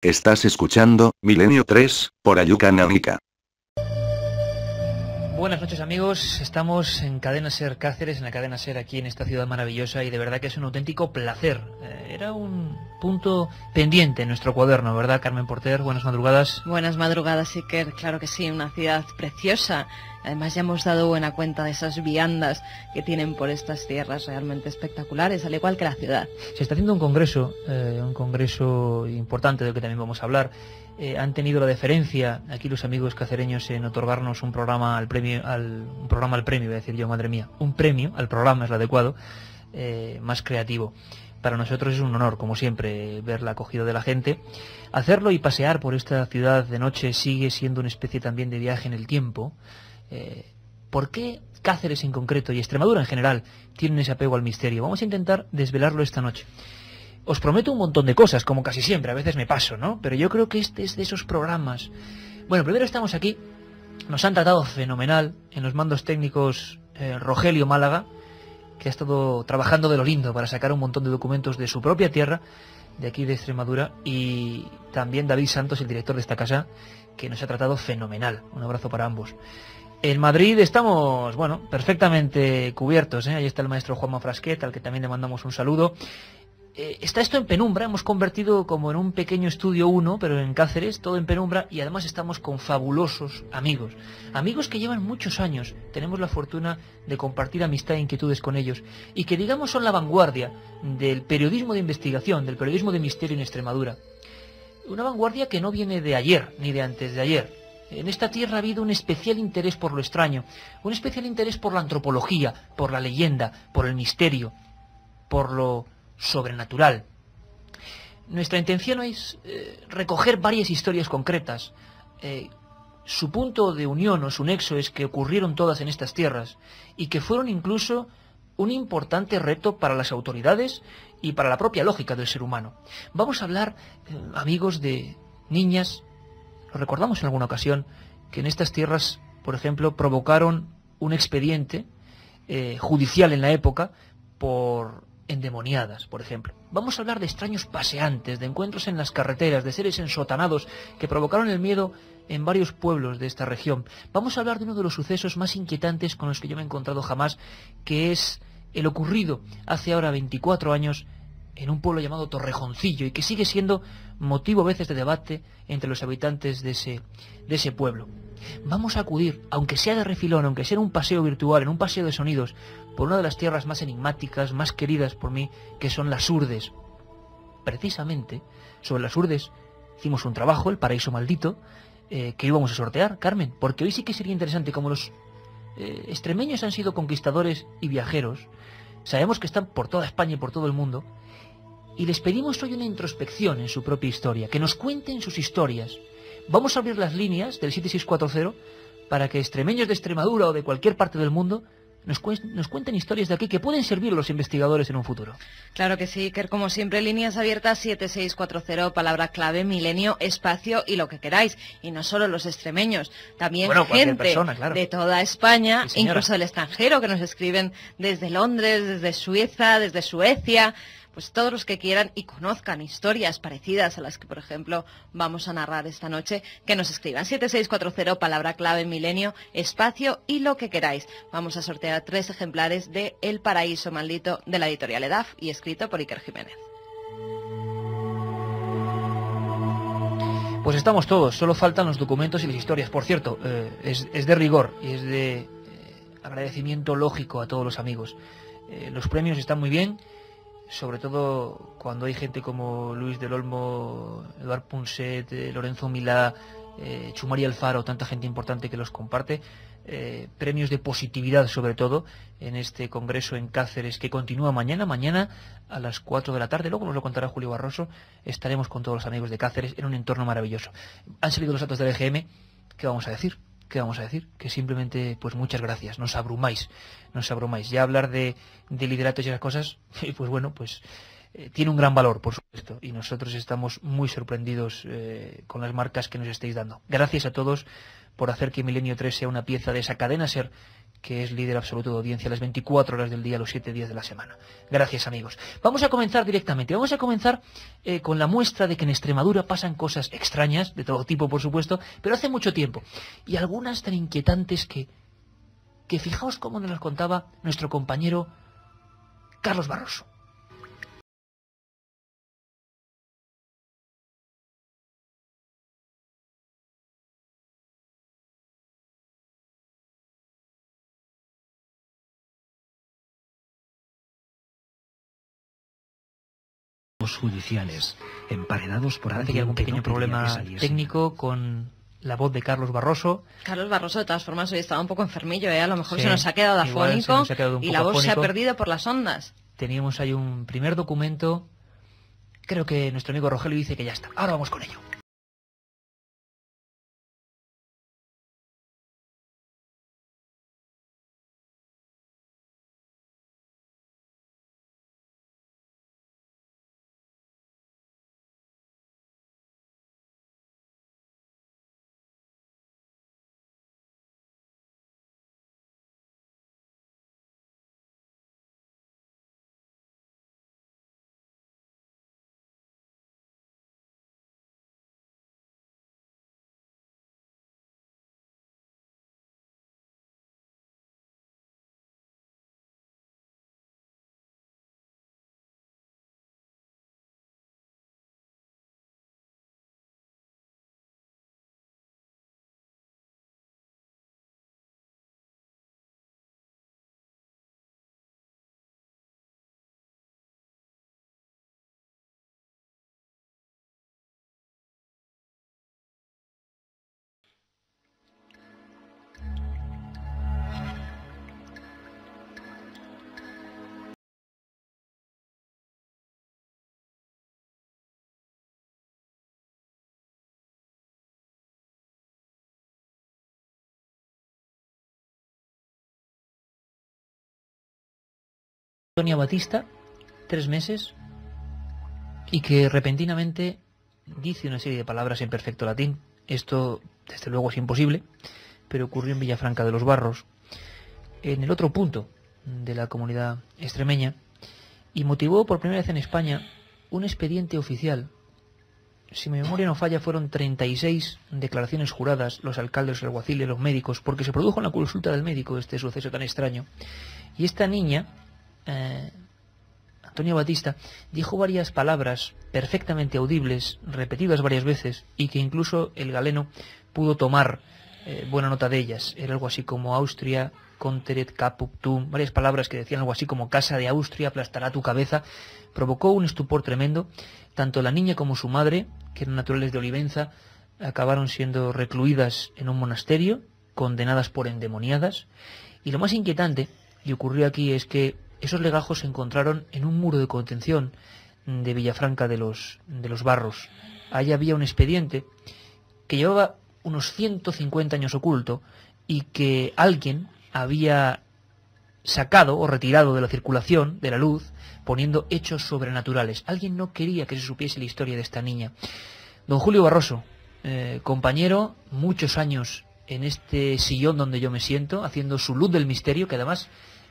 Estás escuchando Milenio 3, por Ayuca Náutica. Buenas noches amigos, estamos en Cadena Ser Cáceres, en la Cadena Ser aquí en esta ciudad maravillosa y de verdad que es un auténtico placer. Era un punto pendiente en nuestro cuaderno, ¿verdad, Carmen Porter? Buenas madrugadas. Buenas madrugadas, Iker, claro que sí, una ciudad preciosa. Además ya hemos dado buena cuenta de esas viandas que tienen por estas tierras realmente espectaculares, al igual que la ciudad. Se está haciendo un congreso importante del que también vamos a hablar. Han tenido la deferencia aquí los amigos cacereños en otorgarnos un programa al premio, voy a decir yo, madre mía, un premio al programa es lo adecuado, más creativo. Para nosotros es un honor, como siempre, ver la acogida de la gente. Hacerlo y pasear por esta ciudad de noche sigue siendo una especie también de viaje en el tiempo. ¿Por qué Cáceres en concreto y Extremadura en general tienen ese apego al misterio? Vamos a intentar desvelarlo esta noche. Os prometo un montón de cosas, como casi siempre, a veces me paso, ¿no? Pero yo creo que este es de esos programas. Bueno, primero estamos aquí, nos han tratado fenomenal en los mandos técnicos Rogelio Málaga, que ha estado trabajando de lo lindo para sacar un montón de documentos de su propia tierra, de aquí de Extremadura, y también David Santos, el director de esta casa, que nos ha tratado fenomenal. Un abrazo para ambos. En Madrid estamos, bueno, perfectamente cubiertos, ¿eh? Ahí está el maestro Juanma Frasquet, al que también le mandamos un saludo. Está esto en penumbra, hemos convertido como en un pequeño estudio 1, pero en Cáceres, todo en penumbra, y además estamos con fabulosos amigos. Amigos que llevan muchos años, tenemos la fortuna de compartir amistad e inquietudes con ellos, y que digamos son la vanguardia del periodismo de investigación, del periodismo de misterio en Extremadura. Una vanguardia que no viene de ayer, ni de antes de ayer. En esta tierra ha habido un especial interés por lo extraño, un especial interés por la antropología, por la leyenda, por el misterio, por lo sobrenatural. Nuestra intención es recoger varias historias concretas. Su punto de unión o su nexo es que ocurrieron todas en estas tierras y que fueron incluso un importante reto para las autoridades y para la propia lógica del ser humano. Vamos a hablar, amigos, de niñas, lo recordamos en alguna ocasión, que en estas tierras, por ejemplo, provocaron un expediente judicial en la época por endemoniadas, por ejemplo. Vamos a hablar de extraños paseantes, de encuentros en las carreteras, de seres ensotanados que provocaron el miedo en varios pueblos de esta región. Vamos a hablar de uno de los sucesos más inquietantes con los que yo me he encontrado jamás, que es el ocurrido hace ahora 24 años en un pueblo llamado Torrejoncillo y que sigue siendo motivo a veces de debate entre los habitantes de ese pueblo. Vamos a acudir, aunque sea de refilón, aunque sea en un paseo virtual, en un paseo de sonidos, por una de las tierras más enigmáticas, más queridas por mí, que son las Urdes. Precisamente, sobre las Urdes hicimos un trabajo, El Paraíso Maldito, que íbamos a sortear, Carmen, porque hoy sí que sería interesante, como los extremeños han sido conquistadores y viajeros, sabemos que están por toda España y por todo el mundo, y les pedimos hoy una introspección en su propia historia, que nos cuenten sus historias. Vamos a abrir las líneas del 7640 para que extremeños de Extremadura o de cualquier parte del mundo nos cuenten historias de aquí que pueden servir a los investigadores en un futuro. Claro que sí, Iker, como siempre, líneas abiertas 7640, palabra clave, milenio, espacio y lo que queráis. Y no solo los extremeños, también gente persona, claro, de toda España, sí, incluso del extranjero, que nos escriben desde Londres, desde Suiza, desde Suecia. Pues todos los que quieran y conozcan historias parecidas a las que, por ejemplo, vamos a narrar esta noche, que nos escriban 7640, palabra clave, milenio, espacio y lo que queráis. Vamos a sortear 3 ejemplares de El Paraíso Maldito de la editorial EDAF y escrito por Iker Jiménez. Pues estamos todos, solo faltan los documentos y las historias. Por cierto, es de rigor y es de agradecimiento lógico a todos los amigos. Los premios están muy bien, sobre todo cuando hay gente como Luis del Olmo, Eduard Punset, Lorenzo Milá, Chumari Alfaro, tanta gente importante que los comparte. Premios de positividad, sobre todo, en este congreso en Cáceres, que continúa mañana a las 4 de la tarde. Luego nos lo contará Julio Barroso. Estaremos con todos los amigos de Cáceres en un entorno maravilloso. Han salido los datos del EGM. ¿Qué vamos a decir? Que simplemente, pues muchas gracias, nos abrumáis. Ya hablar de lideratos y esas cosas, pues bueno, pues tiene un gran valor, por supuesto, y nosotros estamos muy sorprendidos con las marcas que nos estáis dando. Gracias a todos por hacer que Milenio 3 sea una pieza de esa cadena SER que es líder absoluto de audiencia las 24 horas del día, los 7 días de la semana. Gracias, amigos. Vamos a comenzar directamente. Vamos a comenzar con la muestra de que en Extremadura pasan cosas extrañas, de todo tipo, por supuesto, pero hace mucho tiempo. Y algunas tan inquietantes que fijaos cómo nos las contaba nuestro compañero Carlos Barroso. Judiciales, emparedados por Parece que hay algún pequeño problema técnico con la voz de Carlos Barroso. Carlos Barroso, de todas formas, hoy estaba un poco enfermillo, a lo mejor se nos ha quedado afónico y la voz se ha perdido por las ondas. Teníamos ahí un primer documento, creo que nuestro amigo Rogelio dice que ya está. Ahora vamos con ello. Antonia Batista, 3 meses, y que repentinamente dice una serie de palabras en perfecto latín. Esto, desde luego, es imposible, pero ocurrió en Villafranca de los Barros, en el otro punto de la comunidad extremeña, y motivó por primera vez en España un expediente oficial. Si mi memoria no falla, fueron 36 declaraciones juradas, los alcaldes, los alguaciles, los médicos, porque se produjo en la consulta del médico este suceso tan extraño. Y esta niña, Antonia Batista, dijo varias palabras perfectamente audibles, repetidas varias veces, y que incluso el galeno pudo tomar buena nota de ellas. Era algo así como Austria, Conteret caput tum, varias palabras que decían algo así como casa de Austria aplastará tu cabeza. Provocó un estupor tremendo. Tanto la niña como su madre, que eran naturales de Olivenza, acabaron siendo recluidas en un monasterio, condenadas por endemoniadas. Y lo más inquietante, y ocurrió aquí, es que esos legajos se encontraron en un muro de contención de Villafranca de los Barros. Allí había un expediente que llevaba unos 150 años oculto y que alguien había sacado o retirado de la circulación, de la luz, poniendo hechos sobrenaturales. Alguien no quería que se supiese la historia de esta niña. Don Julio Barroso, compañero, muchos años en este sillón donde yo me siento, haciendo su luz del misterio, que además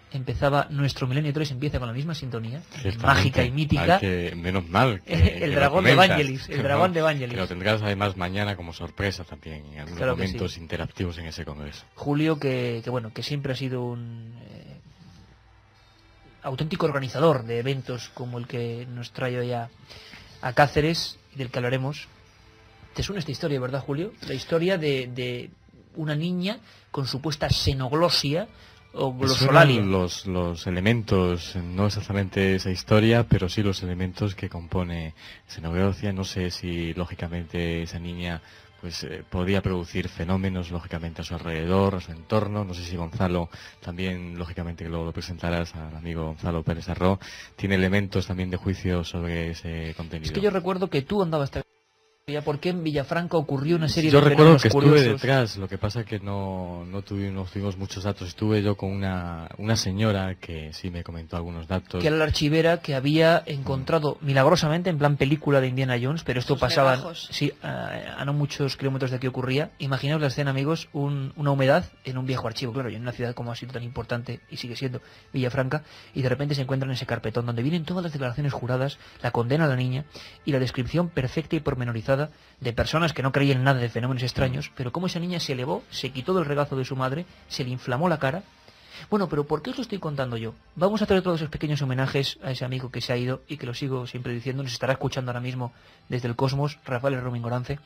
empezaba, nuestro Milenio 3 empieza con la misma sintonía, mágica y mítica. Menos mal. El dragón de Evangelis, el dragón de Evangelis. Que lo tendrás además mañana como sorpresa también, en algunos momentos interactivos en ese congreso. Julio, que siempre ha sido un auténtico organizador de eventos como el que nos trae hoy a Cáceres, y del que hablaremos. ¿Te suena esta historia, verdad, Julio? La historia de una niña con supuesta xenoglosia o glosolalia. Los elementos, no exactamente esa historia, pero sí los elementos que compone xenoglosia. No sé si lógicamente esa niña podía producir fenómenos lógicamente a su alrededor, a su entorno. No sé si Gonzalo también, lógicamente que lo presentarás al amigo Gonzalo Pérez Arró, tiene elementos también de juicio sobre ese contenido. Es que yo recuerdo que tú andabas ¿Por qué en Villafranca ocurrió una serie de fenómenos curiosos? Yo recuerdo que estuve detrás, lo que pasa es que no tuvimos muchos datos. Estuve yo con una señora que sí me comentó algunos datos. Que era la archivera que había encontrado milagrosamente, en plan película de Indiana Jones, pero esto pasaba a no muchos kilómetros de aquí ocurría. Imaginaos la escena, amigos, una humedad en un viejo archivo, claro, y en una ciudad como ha sido tan importante y sigue siendo Villafranca, y de repente se encuentran en ese carpetón donde vienen todas las declaraciones juradas, la condena a la niña y la descripción perfecta y pormenorizada de personas que no creían nada de fenómenos extraños, pero cómo esa niña se elevó, se quitó del regazo de su madre, se le inflamó la cara. Bueno, pero ¿por qué os lo estoy contando yo? Vamos a hacer todos esos pequeños homenajes a ese amigo que se ha ido y que lo sigo siempre diciendo, nos estará escuchando ahora mismo desde el Cosmos, Rafael Romingorance,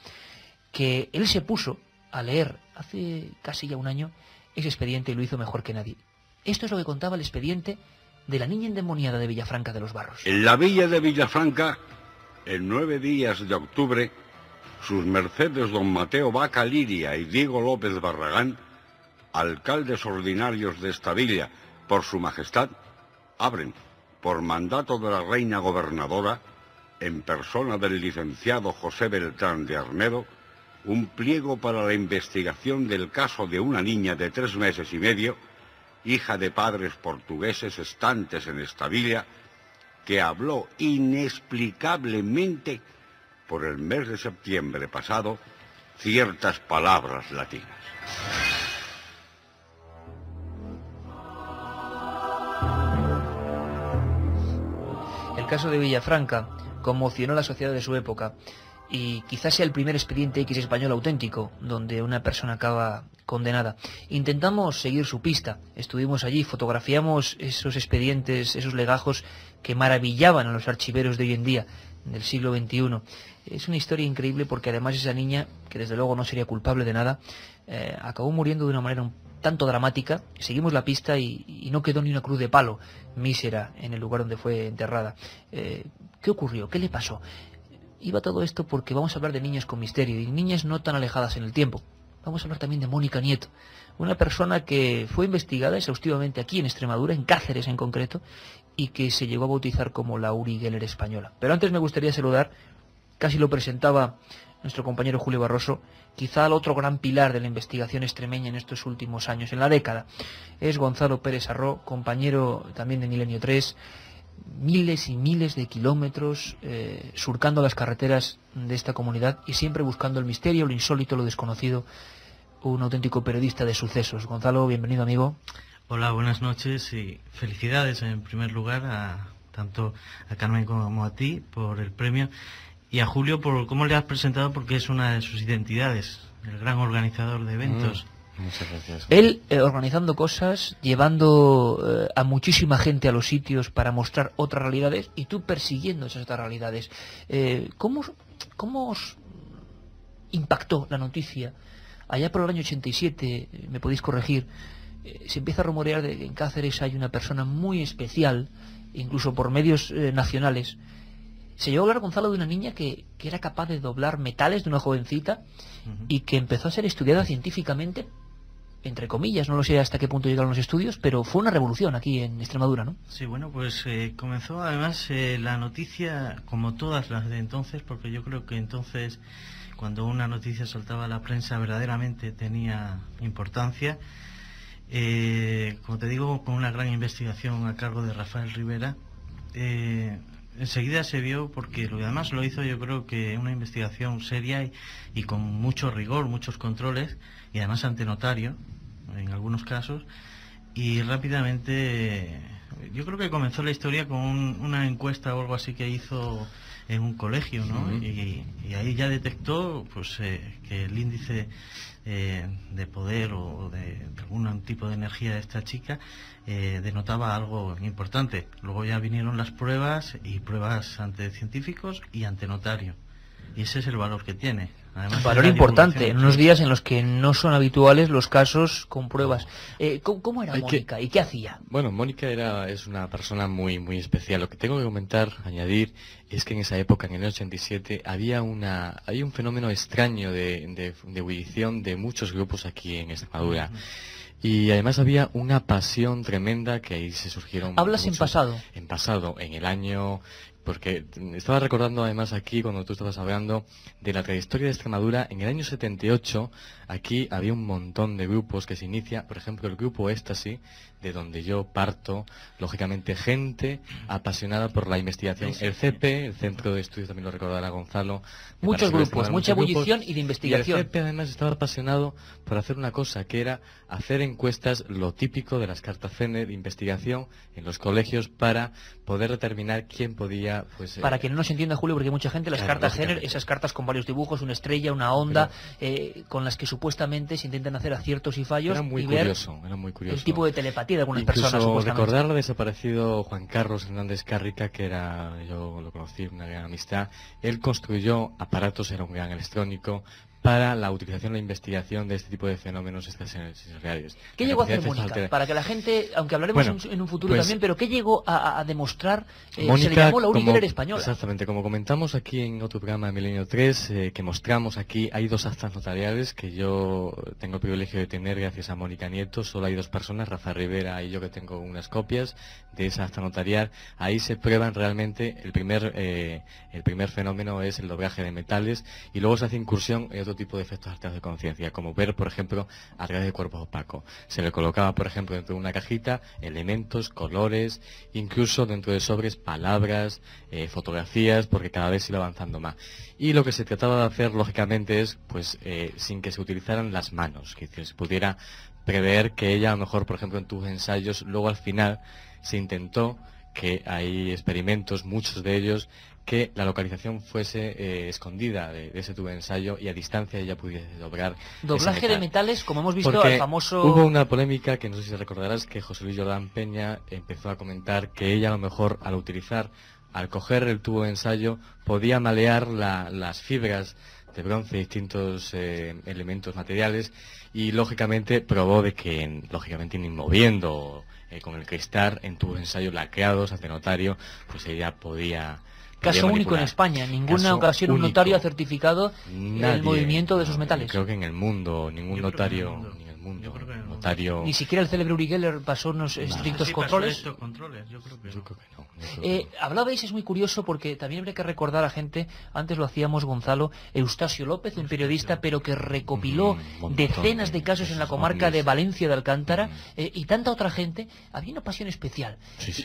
que él se puso a leer hace casi ya un año ese expediente y lo hizo mejor que nadie. Esto es lo que contaba el expediente de la niña endemoniada de Villafranca de los Barros. En la villa de Villafranca, en 9 días de octubre, sus mercedes don Mateo Vaca Liria y Diego López Barragán, alcaldes ordinarios de esta villa, por su majestad, abren, por mandato de la reina gobernadora, en persona del licenciado José Beltrán de Arnedo, un pliego para la investigación del caso de una niña de 3 meses y medio, hija de padres portugueses estantes en esta villa, que habló inexplicablemente por el mes de septiembre pasado ciertas palabras latinas. El caso de Villafranca conmocionó a la sociedad de su época y quizás sea el primer expediente X español auténtico donde una persona acaba condenada. Intentamos seguir su pista, estuvimos allí, fotografiamos esos expedientes, esos legajos que maravillaban a los archiveros de hoy en día, del siglo XXI. Es una historia increíble porque además esa niña, que desde luego no sería culpable de nada, acabó muriendo de una manera un tanto dramática. Seguimos la pista y no quedó ni una cruz de palo mísera en el lugar donde fue enterrada. ¿Qué ocurrió? ¿Qué le pasó? Iba todo esto porque vamos a hablar de niñas con misterio y niñas no tan alejadas en el tiempo. Vamos a hablar también de Mónica Nieto, una persona que fue investigada exhaustivamente aquí en Extremadura, en Cáceres en concreto, y que se llegó a bautizar como la Uri Geller española. Pero antes me gustaría saludar, casi lo presentaba nuestro compañero Julio Barroso, quizá al otro gran pilar de la investigación extremeña en estos últimos años, en la década. Es Gonzalo Pérez Arró, compañero también de Milenio 3, miles y miles de kilómetros surcando las carreteras de esta comunidad y siempre buscando el misterio, lo insólito, lo desconocido, un auténtico periodista de sucesos. Gonzalo, bienvenido, amigo. Hola, buenas noches y felicidades en primer lugar tanto a Carmen como a ti por el premio y a Julio por cómo le has presentado, porque es una de sus identidades, el gran organizador de eventos. Muchas gracias. Él organizando cosas, llevando a muchísima gente a los sitios para mostrar otras realidades y tú persiguiendo esas otras realidades. ¿Cómo os impactó la noticia? Allá por el año 87, me podéis corregir, se empieza a rumorear de que en Cáceres hay una persona muy especial, incluso por medios nacionales. Se llegó a hablar, Gonzalo, de una niña que era capaz de doblar metales, de una jovencita, y que empezó a ser estudiada científicamente, entre comillas, no lo sé hasta qué punto llegaron los estudios, pero fue una revolución aquí en Extremadura, ¿no? Sí, bueno, pues comenzó además la noticia, como todas las de entonces, porque yo creo que entonces, cuando una noticia saltaba a la prensa, verdaderamente tenía importancia. Como te digo, con una gran investigación a cargo de Rafael Rivera, enseguida se vio, porque además lo hizo, yo creo que una investigación seria y con mucho rigor, muchos controles, y además ante notario en algunos casos, y rápidamente yo creo que comenzó la historia con una encuesta o algo así que hizo en un colegio, ¿no? Y ahí ya detectó pues que el índice de poder o de algún tipo de energía de esta chica denotaba algo importante. Luego ya vinieron las pruebas, y pruebas ante científicos y ante notario, y ese es el valor que tiene. Además, valor importante en unos días en los que no son habituales los casos con pruebas. ¿Cómo era Mónica y qué hacía? Bueno, Mónica es una persona muy muy especial. Lo que tengo que comentar, añadir, es que en esa época, en el 87, había un fenómeno extraño de ebullición de muchos grupos aquí en Extremadura. Y además había una pasión tremenda que ahí se surgieron... ¿Hablas en pasado? En pasado, en el año porque estaba recordando además aquí, cuando tú estabas hablando de la trayectoria de Extremadura, en el año 78, aquí había un montón de grupos que se inicia, por ejemplo, el grupo Éxtasis, de donde yo parto, lógicamente gente apasionada por la investigación. El CEPE, el Centro de Estudios, también lo recordará Gonzalo. Muchos grupos, mucha ebullición y de investigación. Y el CEPE además estaba apasionado por hacer una cosa, que era hacer encuestas, lo típico de las cartas CENE de investigación en los colegios, para poder determinar quién podía... pues para que no nos entienda, Julio, porque mucha gente, las cartas CENE, esas cartas con varios dibujos, una estrella, una onda, con las que supuestamente se intentan hacer aciertos y fallos. Era muy curioso, era muy curioso. El tipo de telepatía de algunas Incluso personas, supuestamente. Recordar al desaparecido Juan Carlos Hernández Cárrica, que era, yo lo conocí, una gran amistad. Él construyó aparatos, era un gran electrónico, para la utilización e investigación de este tipo de fenómenos extrasensoriales. ¿Qué llegó a hacer Mónica? Para que la gente, aunque hablaremos en un futuro también, pero ¿qué llegó a demostrar? Mónica, se le llamó la Uri Geller española. Exactamente, como comentamos aquí en otro programa de Milenio 3, que mostramos aquí, hay 2 actas notariales que yo tengo el privilegio de tener gracias a Mónica Nieto. Solo hay 2 personas, Rafa Rivera y yo, que tengo unas copias de esa acta notarial. Ahí se prueban realmente el primer fenómeno es el doblaje de metales, y luego se hace incursión en otro tipo de efectos alterados de conciencia, como ver, por ejemplo, a través de cuerpos opacos. Se le colocaba, por ejemplo, dentro de una cajita elementos, colores, incluso dentro de sobres palabras, fotografías, porque cada vez se iba avanzando más. Y lo que se trataba de hacer, lógicamente, es, pues, sin que se utilizaran las manos, que se pudiera prever que ella, a lo mejor, por ejemplo, en tus ensayos, luego al final se intentó, que hay experimentos, muchos de ellos, que la localización fuese escondida de ese tubo de ensayo, y a distancia ella pudiese doblar. Doblaje de metales, como hemos visto, porque al famoso... hubo una polémica que no sé si recordarás, que José Luis Jordán Peña empezó a comentar que ella, a lo mejor, al coger el tubo de ensayo, podía malear las fibras de bronce, distintos elementos materiales, y lógicamente probó de que, lógicamente, ni moviendo con el cristal en tubos de ensayo lacreados ante notario, pues ella podía... Caso único en España, en ninguna ocasión un notario ha certificado el movimiento de esos metales. Creo que en el mundo, ningún notario, notario... Ni siquiera el célebre Uri Geller pasó unos estrictos controles. Yo creo que no. Hablabais, es muy curioso, porque también habría que recordar a gente, antes lo hacíamos Gonzalo, Eustasio López, un periodista, pero que recopiló decenas de casos en la comarca de Valencia de Alcántara, y tanta otra gente. Había una pasión especial,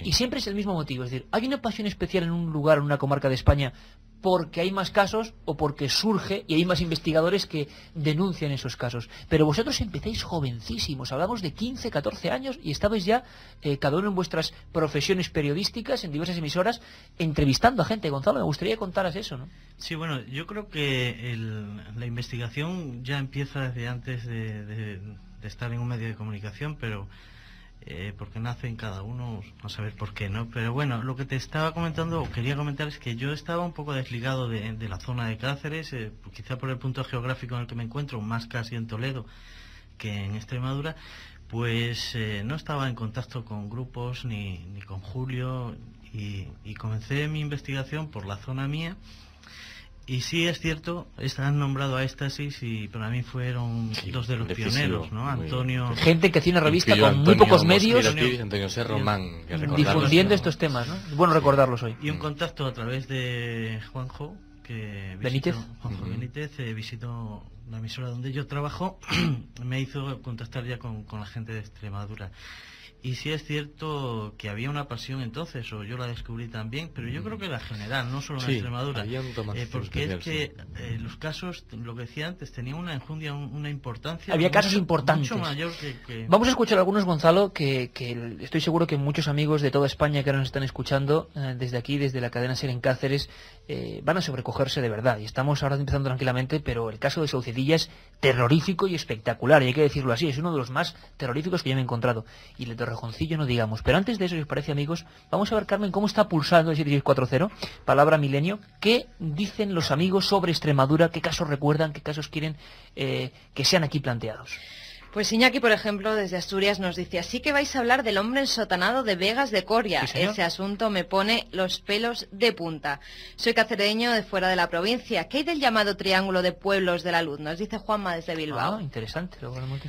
y siempre es el mismo motivo, es decir, hay una pasión especial en un lugar, en una comarca de España, porque hay más casos o porque surge y hay más investigadores que denuncian esos casos. Pero vosotros empezáis jovencísimos, hablamos de 15, 14 años, y estabais ya, cada uno en vuestras profesiones periodísticas, en diversas emisoras, entrevistando a gente. Gonzalo, me gustaría que contaras eso, ¿no? Sí, bueno, yo creo que la investigación ya empieza desde antes de estar en un medio de comunicación, pero... porque nace en cada uno, a saber por qué, ¿no? Pero bueno, lo que te estaba comentando, o quería comentar, es que yo estaba un poco desligado de la zona de Cáceres, quizá por el punto geográfico en el que me encuentro, más casi en Toledo que en Extremadura, pues no estaba en contacto con grupos ni con Julio, y comencé mi investigación por la zona mía. Y sí, es cierto, han nombrado a Éxtasis, y para mí fueron 2 de los pioneros, ¿no? Antonio... Gente que hacía una revista con muy pocos medios, Antonio Serromán, difundiendo estos temas, ¿no? Es bueno recordarlos hoy. Y un contacto a través de Juanjo, que visitó, Juanjo Benítez, visitó la emisora donde yo trabajo, me hizo contactar ya con la gente de Extremadura. Y sí es cierto que había una pasión entonces, o yo la descubrí también, pero yo creo que era general, no solo en Extremadura, porque es que los casos, lo que decía antes, tenían una enjundia, una importancia. Había casos importantes. Mucho mayor que... Vamos a escuchar algunos, Gonzalo, que estoy seguro que muchos amigos de toda España que ahora nos están escuchando, desde aquí, desde la cadena SER en Cáceres, van a sobrecogerse de verdad. Y estamos ahora empezando tranquilamente, pero el caso de Saucedilla es terrorífico y espectacular, y hay que decirlo así, es uno de los más terroríficos que yo me he encontrado. Y el de Torrejoncillo no digamos. Pero antes de eso, si os parece, amigos, vamos a ver, Carmen, cómo está pulsando el 7640, palabra milenio. ¿Qué dicen los amigos sobre Extremadura? ¿Qué casos recuerdan? ¿Qué casos quieren que sean aquí planteados? Pues Iñaki, por ejemplo, desde Asturias nos dice, así que vais a hablar del hombre ensotanado de Vegas de Coria. ¿Sí, ese asunto me pone los pelos de punta. Soy cacereño de fuera de la provincia. ¿Qué hay del llamado Triángulo de Pueblos de la Luz? Nos dice Juanma desde Bilbao. Ah, interesante.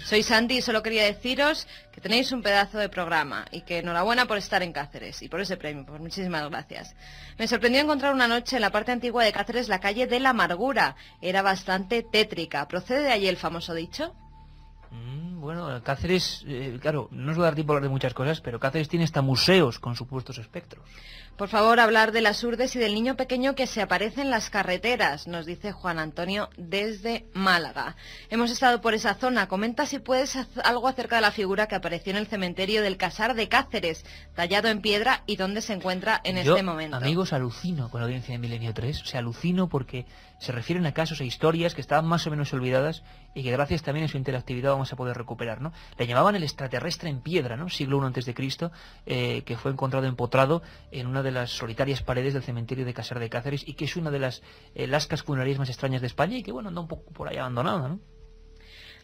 Soy Santi y solo quería deciros que tenéis un pedazo de programa y que enhorabuena por estar en Cáceres y por ese premio. Pues muchísimas gracias. Me sorprendió encontrar una noche en la parte antigua de Cáceres la calle de la Amargura. Era bastante tétrica. ¿Procede de allí el famoso dicho? Bueno, Cáceres, claro, no os voy a dar tiempo a hablar de muchas cosas, pero Cáceres tiene hasta museos con supuestos espectros. Por favor, hablar de las urdes y del niño pequeño que se aparece en las carreteras, nos dice Juan Antonio desde Málaga. Hemos estado por esa zona. Comenta si puedes algo acerca de la figura que apareció en el cementerio del Casar de Cáceres, tallado en piedra, y dónde se encuentra en este momento. Amigos, alucino con la audiencia de Milenio 3, o sea, alucino porque se refieren a casos e historias que estaban más o menos olvidadas y que gracias también a su interactividad vamos a poder recuperar, ¿no? Le llamaban el extraterrestre en piedra, ¿no? Siglo I a.C., que fue encontrado empotrado en una de las solitarias paredes del cementerio de Casar de Cáceres y que es una de las lascas funerarias más extrañas de España y que, bueno, anda un poco por ahí abandonada, ¿no?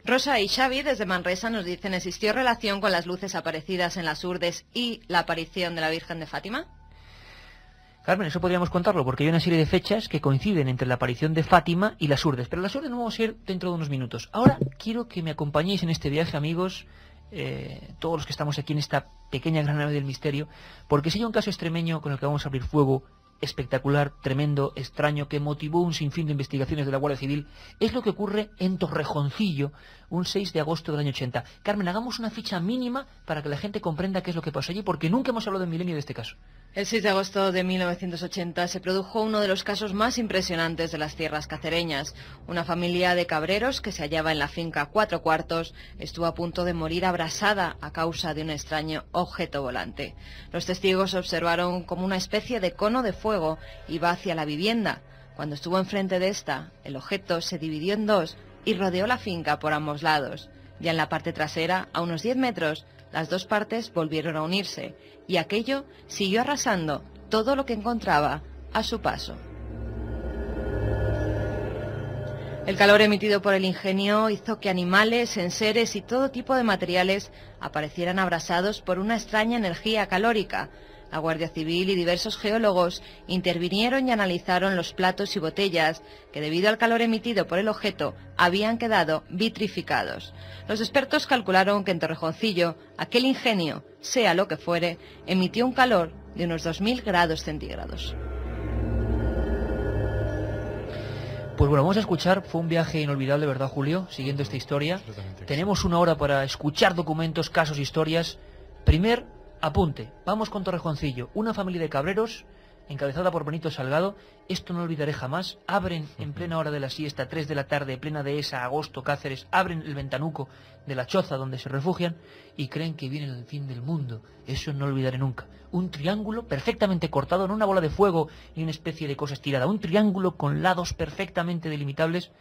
Rosa y Xavi desde Manresa nos dicen, ¿existió relación con las luces aparecidas en las urdes y la aparición de la Virgen de Fátima? Carmen, eso podríamos contarlo, porque hay una serie de fechas que coinciden entre la aparición de Fátima y las urdes. Pero las urdes no vamos a ir dentro de unos minutos. Ahora quiero que me acompañéis en este viaje, amigos, todos los que estamos aquí en esta pequeña gran nave del misterio, porque si hay un caso extremeño con el que vamos a abrir fuego, espectacular, tremendo, extraño, que motivó un sinfín de investigaciones de la Guardia Civil, es lo que ocurre en Torrejoncillo, un 6 de agosto del año 80. Carmen, hagamos una ficha mínima para que la gente comprenda qué es lo que pasó allí, porque nunca hemos hablado en Milenio de este caso. El 6 de agosto de 1980 se produjo uno de los casos más impresionantes de las tierras cacereñas. Una familia de cabreros que se hallaba en la finca Cuatro Cuartos estuvo a punto de morir abrasada a causa de un extraño objeto volante. Los testigos observaron como una especie de cono de fuego iba hacia la vivienda. Cuando estuvo enfrente de esta, el objeto se dividió en dos y rodeó la finca por ambos lados. Ya en la parte trasera, a unos 10 metros, las dos partes volvieron a unirse y aquello siguió arrasando todo lo que encontraba a su paso. El calor emitido por el ingenio hizo que animales, enseres y todo tipo de materiales aparecieran abrasados por una extraña energía calórica. La Guardia Civil y diversos geólogos intervinieron y analizaron los platos y botellas que, debido al calor emitido por el objeto, habían quedado vitrificados. Los expertos calcularon que en Torrejoncillo aquel ingenio, sea lo que fuere, emitió un calor de unos 2000 grados centígrados. Pues bueno, vamos a escuchar, fue un viaje inolvidable, ¿verdad, Julio? Siguiendo esta historia. Tenemos una hora para escuchar documentos, casos, historias. Primer apunte, vamos con Torrejoncillo, una familia de cabreros encabezada por Benito Salgado, esto no lo olvidaré jamás, abren en plena hora de la siesta, 3 de la tarde, plena dehesa, agosto, Cáceres, abren el ventanuco de la choza donde se refugian y creen que viene el fin del mundo, eso no lo olvidaré nunca, un triángulo perfectamente cortado, no una bola de fuego ni una especie de cosa estirada, un triángulo con lados perfectamente delimitables,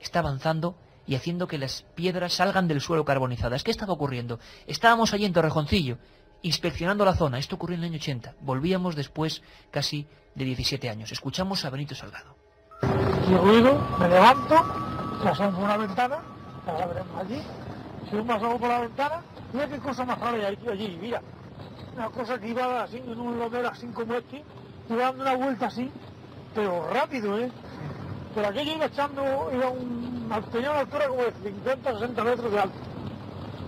está avanzando y haciendo que las piedras salgan del suelo carbonizadas. ¿Qué estaba ocurriendo? Estábamos allí en Torrejoncillo, inspeccionando la zona. Esto ocurrió en el año 80. Volvíamos después casi de 17 años. Escuchamos a Benito Salgado. Y ruido, me levanto, me asomo por una ventana, la veremos allí. Si yo me asomo por la ventana, mira qué cosa más rara hay allí, mira. Una cosa que iba así, en un lomero así como este, iba dando una vuelta así, pero rápido, ¿eh? Pero aquello iba echando, tenía una altura como de 50 60 metros de alto.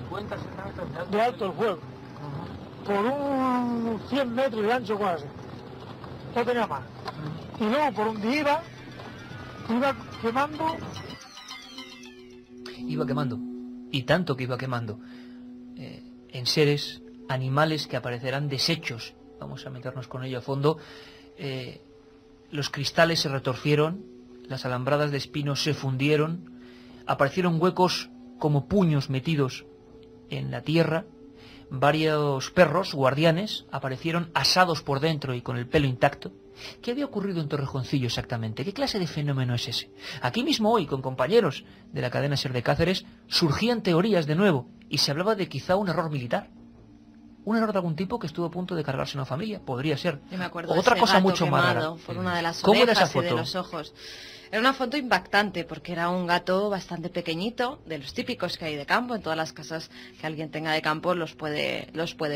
50 60 metros de alto. De alto el fuego. Por un 100 metros de ancho casi. No tenía más. Y luego por donde iba quemando. Iba quemando. Y tanto que iba quemando. Enseres, animales que aparecerán desechos. Vamos a meternos con ello a fondo. Los cristales se retorcieron. Las alambradas de espinos se fundieron. Aparecieron huecos como puños metidos en la tierra. Varios perros guardianes aparecieron asados por dentro y con el pelo intacto. ¿Qué había ocurrido en Torrejoncillo exactamente? ¿Qué clase de fenómeno es ese? Aquí mismo hoy, con compañeros de la cadena SER de Cáceres, surgían teorías de nuevo y se hablaba de quizá un error militar. Un error de algún tipo que estuvo a punto de cargarse una familia, podría ser. Yo me acuerdo otra de cosa gato mucho más rara. Por una de las ¿Cómo era esa orejas y foto? de los ojos. Era una foto impactante porque era un gato bastante pequeñito, de los típicos que hay de campo. En todas las casas que alguien tenga de campo los puede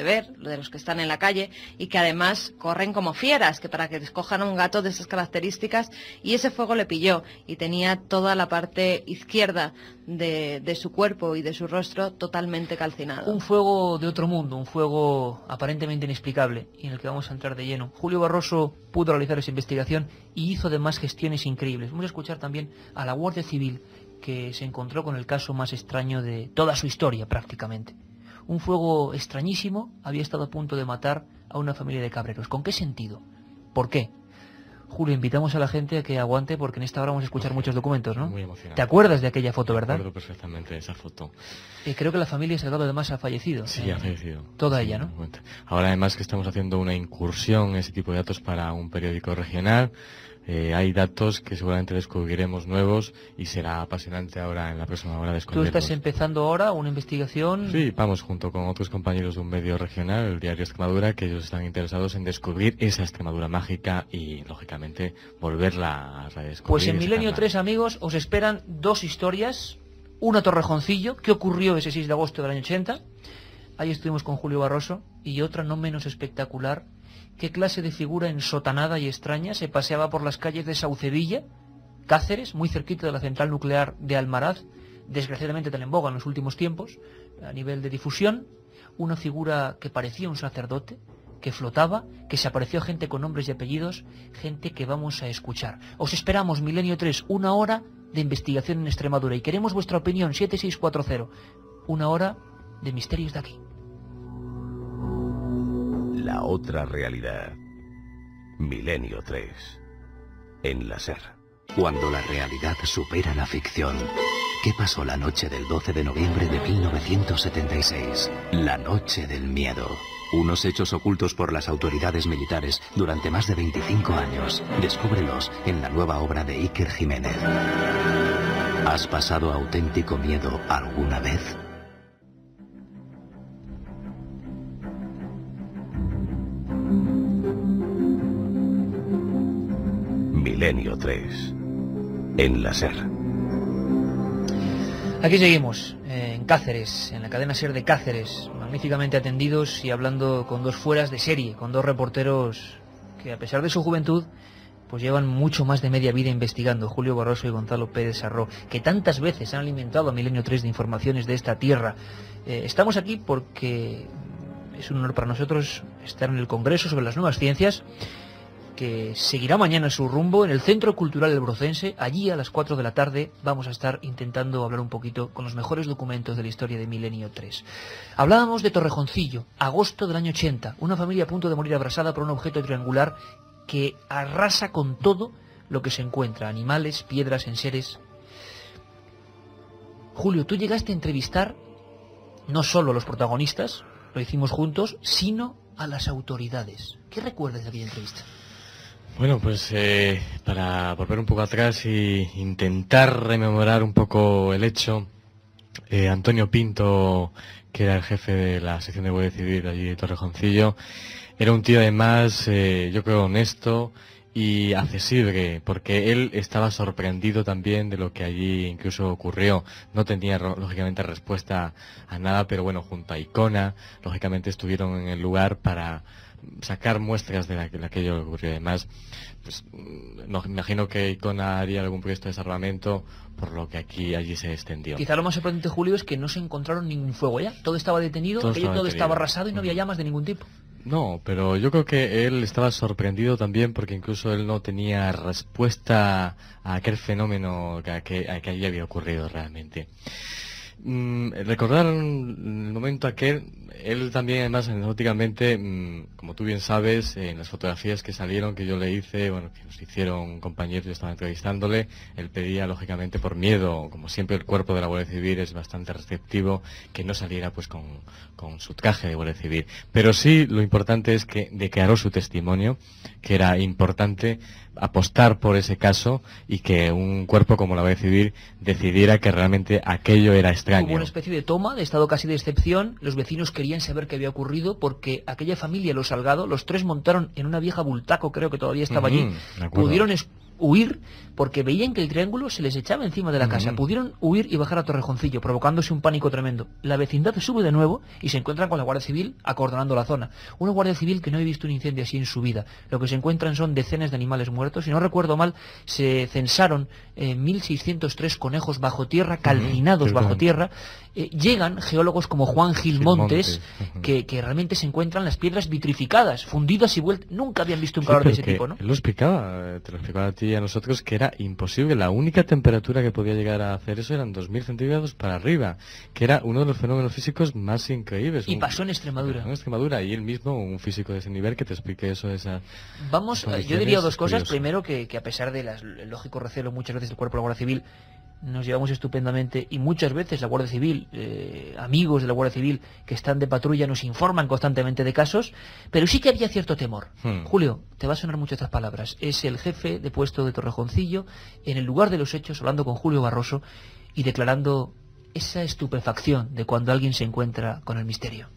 ver, de los que están en la calle, y que además corren como fieras, que para que escojan a un gato de esas características. Y ese fuego le pilló y tenía toda la parte izquierda de su cuerpo y de su rostro totalmente calcinado. Un fuego de otro mundo, un fuego aparentemente inexplicable y en el que vamos a entrar de lleno. Julio Barroso pudo realizar esa investigación y hizo además gestiones increíbles. Vamos a escuchar también a la Guardia Civil, que se encontró con el caso más extraño de toda su historia prácticamente. Un fuego extrañísimo había estado a punto de matar a una familia de cabreros. ¿Con qué sentido? ¿Por qué? Julio, invitamos a la gente a que aguante porque en esta hora vamos a escuchar muchos documentos, ¿no? Muy emocionante. ¿Te acuerdas de aquella foto, verdad? Me acuerdo perfectamente de esa foto. Creo que la familia Salgado además ha fallecido. Sí, ha fallecido. Toda sí, ella, ¿no? Ahora además que estamos haciendo una incursión en ese tipo de datos para un periódico regional. Hay datos que seguramente descubriremos nuevos y será apasionante ahora en la próxima hora descubrirlos. ¿Tú estás empezando ahora una investigación? Sí, vamos junto con otros compañeros de un medio regional, el Diario Extremadura, que ellos están interesados en descubrir esa Extremadura mágica y, lógicamente, volverla a redescubrir. Pues en Milenio 3, amigos, os esperan dos historias. Una Torrejoncillo, que ocurrió ese 6 de agosto del año 80. Ahí estuvimos con Julio Barroso. Y otra no menos espectacular. ¿Qué clase de figura ensotanada y extraña se paseaba por las calles de Saucedilla, Cáceres, muy cerquita de la central nuclear de Almaraz, desgraciadamente tan en boga en los últimos tiempos, a nivel de difusión? Una figura que parecía un sacerdote, que flotaba, que se apareció gente con nombres y apellidos, gente que vamos a escuchar. Os esperamos, Milenio 3, una hora de investigación en Extremadura, y queremos vuestra opinión, 7640, una hora de misterios de aquí. La otra realidad. Milenio 3. En la SER. Cuando la realidad supera la ficción. ¿Qué pasó la noche del 12 de noviembre de 1976? La noche del miedo. Unos hechos ocultos por las autoridades militares durante más de 25 años. Descúbrelos en la nueva obra de Iker Jiménez. ¿Has pasado auténtico miedo alguna vez? Milenio 3. En la SER. Aquí seguimos, en Cáceres, en la cadena SER de Cáceres, magníficamente atendidos y hablando con dos fueras de serie, con dos reporteros que a pesar de su juventud, pues llevan mucho más de media vida investigando, Julio Barroso y Gonzalo Pérez Sarró, que tantas veces han alimentado a Milenio 3 de informaciones de esta tierra. Estamos aquí porque es un honor para nosotros estar en el Congreso sobre las Nuevas Ciencias, que seguirá mañana su rumbo en el Centro Cultural El Brocense. Allí a las 4 de la tarde vamos a estar intentando hablar un poquito con los mejores documentos de la historia de Milenio 3. Hablábamos de Torrejoncillo, agosto del año 80, una familia a punto de morir abrasada por un objeto triangular que arrasa con todo lo que se encuentra, animales, piedras, enseres. Julio, tú llegaste a entrevistar no solo a los protagonistas, lo hicimos juntos, sino a las autoridades. ¿Qué recuerdas de aquella entrevista? Bueno, pues para volver un poco atrás e intentar rememorar un poco el hecho, Antonio Pinto, que era el jefe de la sección de Guardia Civil allí de Torrejoncillo, era un tío además, yo creo, honesto y accesible, porque él estaba sorprendido también de lo que allí incluso ocurrió. No tenía lógicamente respuesta a nada, pero bueno, junto a Icona, lógicamente estuvieron en el lugar para sacar muestras de aquello que ocurrió. Además, pues no, imagino que Icona haría algún proyecto de desarmamento, por lo que allí se extendió. Quizá lo más sorprendente, Julio, es que no se encontraron ningún fuego ya. Todo estaba detenido, todo estaba arrasado y no había llamas de ningún tipo. No, pero yo creo que él estaba sorprendido también porque incluso él no tenía respuesta a aquel fenómeno que allí había ocurrido realmente. Recordar el momento aquel, él también además anecdóticamente, como tú bien sabes, en las fotografías que salieron, que yo le hice, bueno, que nos hicieron compañeros, yo estaba entrevistándole, él pedía lógicamente por miedo, como siempre el cuerpo de la Guardia Civil es bastante receptivo, que no saliera pues con su traje de Guardia Civil. Pero sí, lo importante es que declaró su testimonio, que era importante apostar por ese caso y que un cuerpo como la Guardia Civil decidiera que realmente aquello era extraño. Hubo una especie de toma, de estado casi de excepción. Los vecinos querían saber qué había ocurrido porque aquella familia, los Salgado, los tres montaron en una vieja Bultaco, creo que todavía estaba allí, pudieron huir porque veían que el triángulo se les echaba encima de la casa. Pudieron huir y bajar a Torrejoncillo, provocándose un pánico tremendo. La vecindad sube de nuevo y se encuentran con la Guardia Civil acordonando la zona. Una Guardia Civil que no he visto un incendio así en su vida. Lo que se encuentran son decenas de animales muertos. Si no recuerdo mal, se censaron 1.603 conejos bajo tierra, calcinados bajo tierra. Llegan geólogos como Juan Gil Montes, que realmente se encuentran las piedras vitrificadas, fundidas y vueltas. Nunca habían visto un calor de ese tipo, ¿no? Él lo explicaba, te lo explicaba a ti y a nosotros, que era imposible. La única temperatura que podía llegar a hacer eso eran 2000 centígrados para arriba, que era uno de los fenómenos físicos más increíbles. Y pasó en Extremadura. En Extremadura, y él mismo, un físico de ese nivel, que te explique eso, Vamos, yo diría dos cosas. Primero, que a pesar del lógico recelo muchas veces del cuerpo de la Guardia Civil, nos llevamos estupendamente, y muchas veces la Guardia Civil, amigos de la Guardia Civil que están de patrulla, nos informan constantemente de casos, pero sí que había cierto temor. Julio, te va a sonar mucho estas palabras. Es el jefe de puesto de Torrejoncillo, en el lugar de los hechos, hablando con Julio Barroso y declarando esa estupefacción de cuando alguien se encuentra con el misterio.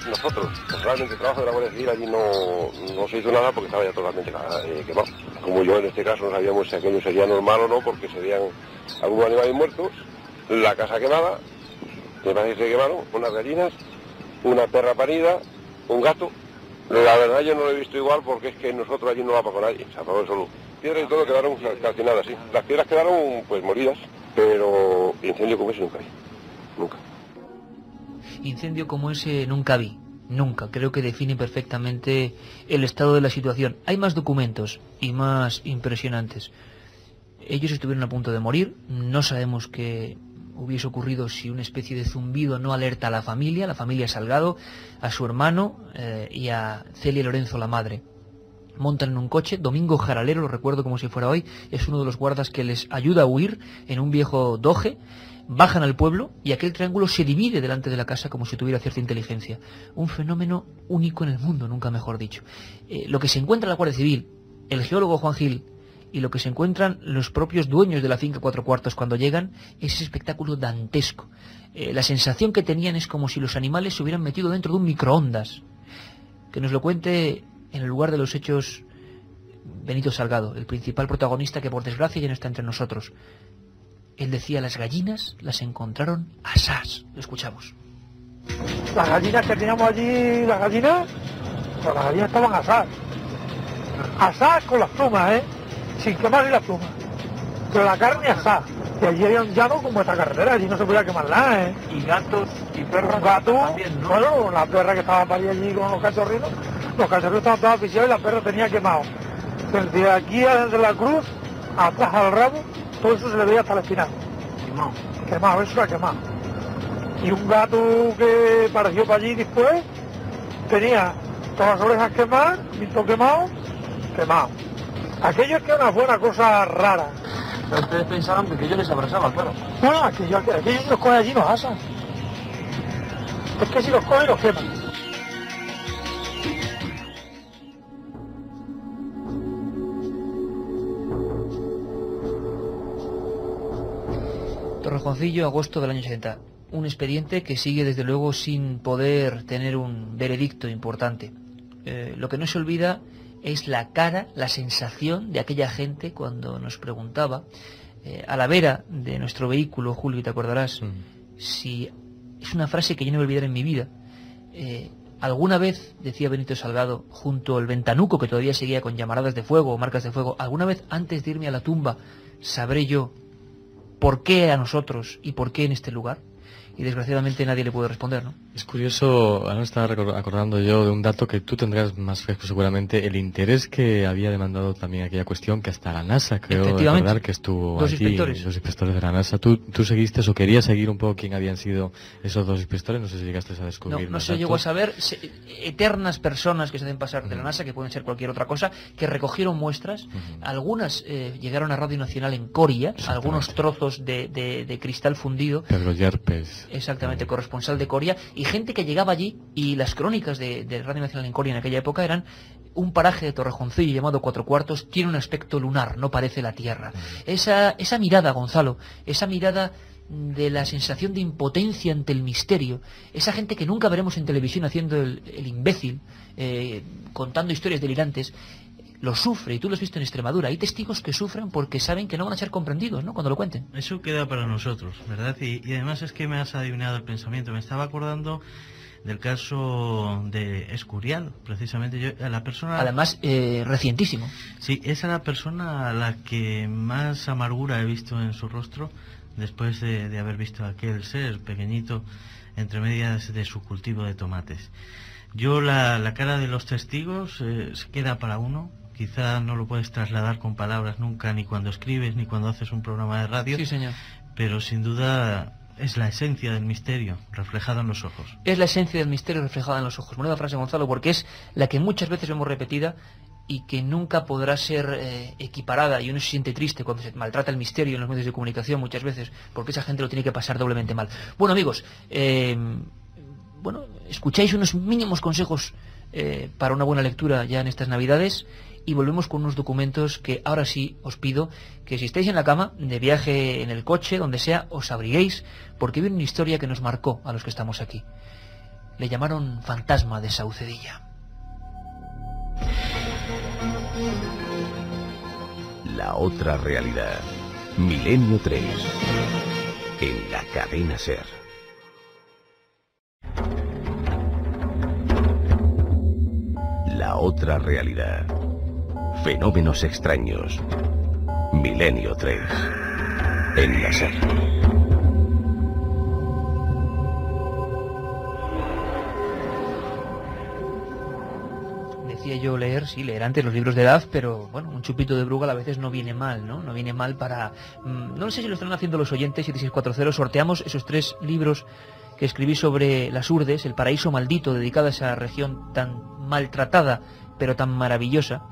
Nosotros, realmente el trabajo de la Guardia Civil allí no se hizo nada porque estaba ya totalmente quemado. Como yo en este caso no sabíamos si aquello sería normal o no, porque serían algunos animales muertos, la casa quemada, me parece que se quemaron unas gallinas, una perra parida, un gato. La verdad yo no lo he visto igual porque es que nosotros allí no apagó nadie, se apagó solo. Piedras y todo quedaron calcinadas, sí. Las piedras quedaron pues molidas, pero incendio como ese nunca hay, nunca. Incendio como ese nunca vi, nunca. Creo que define perfectamente el estado de la situación. Hay más documentos y más impresionantes. Ellos estuvieron a punto de morir. No sabemos qué hubiese ocurrido si una especie de zumbido no alerta a la familia Salgado, a su hermano y a Celia Lorenzo, la madre. Montan en un coche. Domingo Jaralero, lo recuerdo como si fuera hoy, es uno de los guardas que les ayuda a huir en un viejo Doge. Bajan al pueblo y aquel triángulo se divide delante de la casa como si tuviera cierta inteligencia. Un fenómeno único en el mundo, nunca mejor dicho. Lo que se encuentra la Guardia Civil, el geólogo Juan Gil, y lo que se encuentran los propios dueños de la finca Cuatro Cuartos cuando llegan, es ese espectáculo dantesco. La sensación que tenían es como si los animales se hubieran metido dentro de un microondas. Que nos lo cuente en el lugar de los hechos Benito Salgado, el principal protagonista, que por desgracia ya no está entre nosotros. Él decía, las gallinas las encontraron asadas. Lo escuchamos. Las gallinas que teníamos allí, las gallinas estaban asadas. Asadas con las plumas, sin quemar ni las plumas. Pero la carne asada. Y allí había un llano como esta carretera, allí no se podía quemar nada, Y gatos y perros también, ¿no? Bueno, la perra que estaba para allí con los cachorritos estaban todos asfixiados y la perra tenía quemado. Desde aquí a desde la cruz, atrás al rabo, todo eso se le veía hasta la espinal. Quemado, eso era quemado. Y un gato que apareció para allí después, tenía todas las orejas quemadas, visto quemado. Aquello es que era una buena cosa rara. Pero ustedes pensaron que aquello les abrazaba, claro. No, aquello los coge allí los asan. Es que si los coge los queman. Torrejoncillo, agosto del año 70. Un expediente que sigue desde luego sin poder tener un veredicto importante. Lo que no se olvida es la cara, la sensación de aquella gente cuando nos preguntaba, a la vera de nuestro vehículo, Julio, te acordarás, si es una frase que yo no me olvidaré en mi vida. Alguna vez, decía Benito Salgado, junto al ventanuco que todavía seguía con llamaradas de fuego o marcas de fuego, alguna vez antes de irme a la tumba sabré yo por qué a nosotros y por qué en este lugar. Y desgraciadamente nadie le puede responder, ¿no? Es curioso, ahora estaba acordando yo de un dato que tú tendrás más fresco seguramente, el interés que había demandado también aquella cuestión, que hasta la NASA, creo recordar que estuvo dos allí, inspectores. Los inspectores de la NASA. ¿Tú seguiste o querías seguir un poco quién habían sido esos dos inspectores? No sé si llegaste a descubrir. No se llegó a saber. Eternas personas que se hacen pasar de la NASA, que pueden ser cualquier otra cosa, que recogieron muestras. Algunas llegaron a Radio Nacional en Coria, algunos trozos de cristal fundido. Pedro Yerpes. Exactamente, corresponsal de Coria, y gente que llegaba allí, y las crónicas de Radio Nacional en Coria en aquella época eran: un paraje de Torrejoncillo llamado Cuatro Cuartos tiene un aspecto lunar, no parece la Tierra. Esa mirada, Gonzalo, esa mirada de la sensación de impotencia ante el misterio, esa gente que nunca veremos en televisión haciendo el imbécil, contando historias delirantes, lo sufre, y tú lo has visto en Extremadura. Hay testigos que sufren porque saben que no van a ser comprendidos, ¿no?, cuando lo cuenten. Eso queda para nosotros, ¿verdad? Y además es que me has adivinado el pensamiento. Me estaba acordando del caso de Escurial, precisamente. Yo, a la persona... Además, recientísimo. Sí, esa es la persona a la que más amargura he visto en su rostro después de haber visto a aquel ser pequeñito entre medias de su cultivo de tomates. Yo, la cara de los testigos se queda para uno. Quizá no lo puedes trasladar con palabras nunca, ni cuando escribes, ni cuando haces un programa de radio. Sí, señor. Pero sin duda es la esencia del misterio reflejada en los ojos. Es la esencia del misterio reflejada en los ojos. Buena frase, Gonzalo, porque es la que muchas veces vemos repetida y que nunca podrá ser equiparada, y uno se siente triste cuando se maltrata el misterio en los medios de comunicación muchas veces, porque esa gente lo tiene que pasar doblemente mal. Bueno, amigos, escucháis unos mínimos consejos para una buena lectura ya en estas Navidades, y volvemos con unos documentos que ahora sí os pido que, si estáis en la cama, de viaje, en el coche, donde sea, os abriguéis, porque viene una historia que nos marcó a los que estamos aquí. Le llamaron Fantasma de Saucedilla. La otra realidad. Milenio 3. En la cadena SER. La otra realidad. Fenómenos extraños. Milenio 3. En la SER. Decía yo leer antes los libros de edad, pero bueno, un chupito de Brugal a veces no viene mal, ¿no? No viene mal para... no sé si lo están haciendo los oyentes. 7640, sorteamos esos 3 libros que escribí sobre las Urdes, el paraíso maldito, dedicado a esa región tan maltratada, pero tan maravillosa.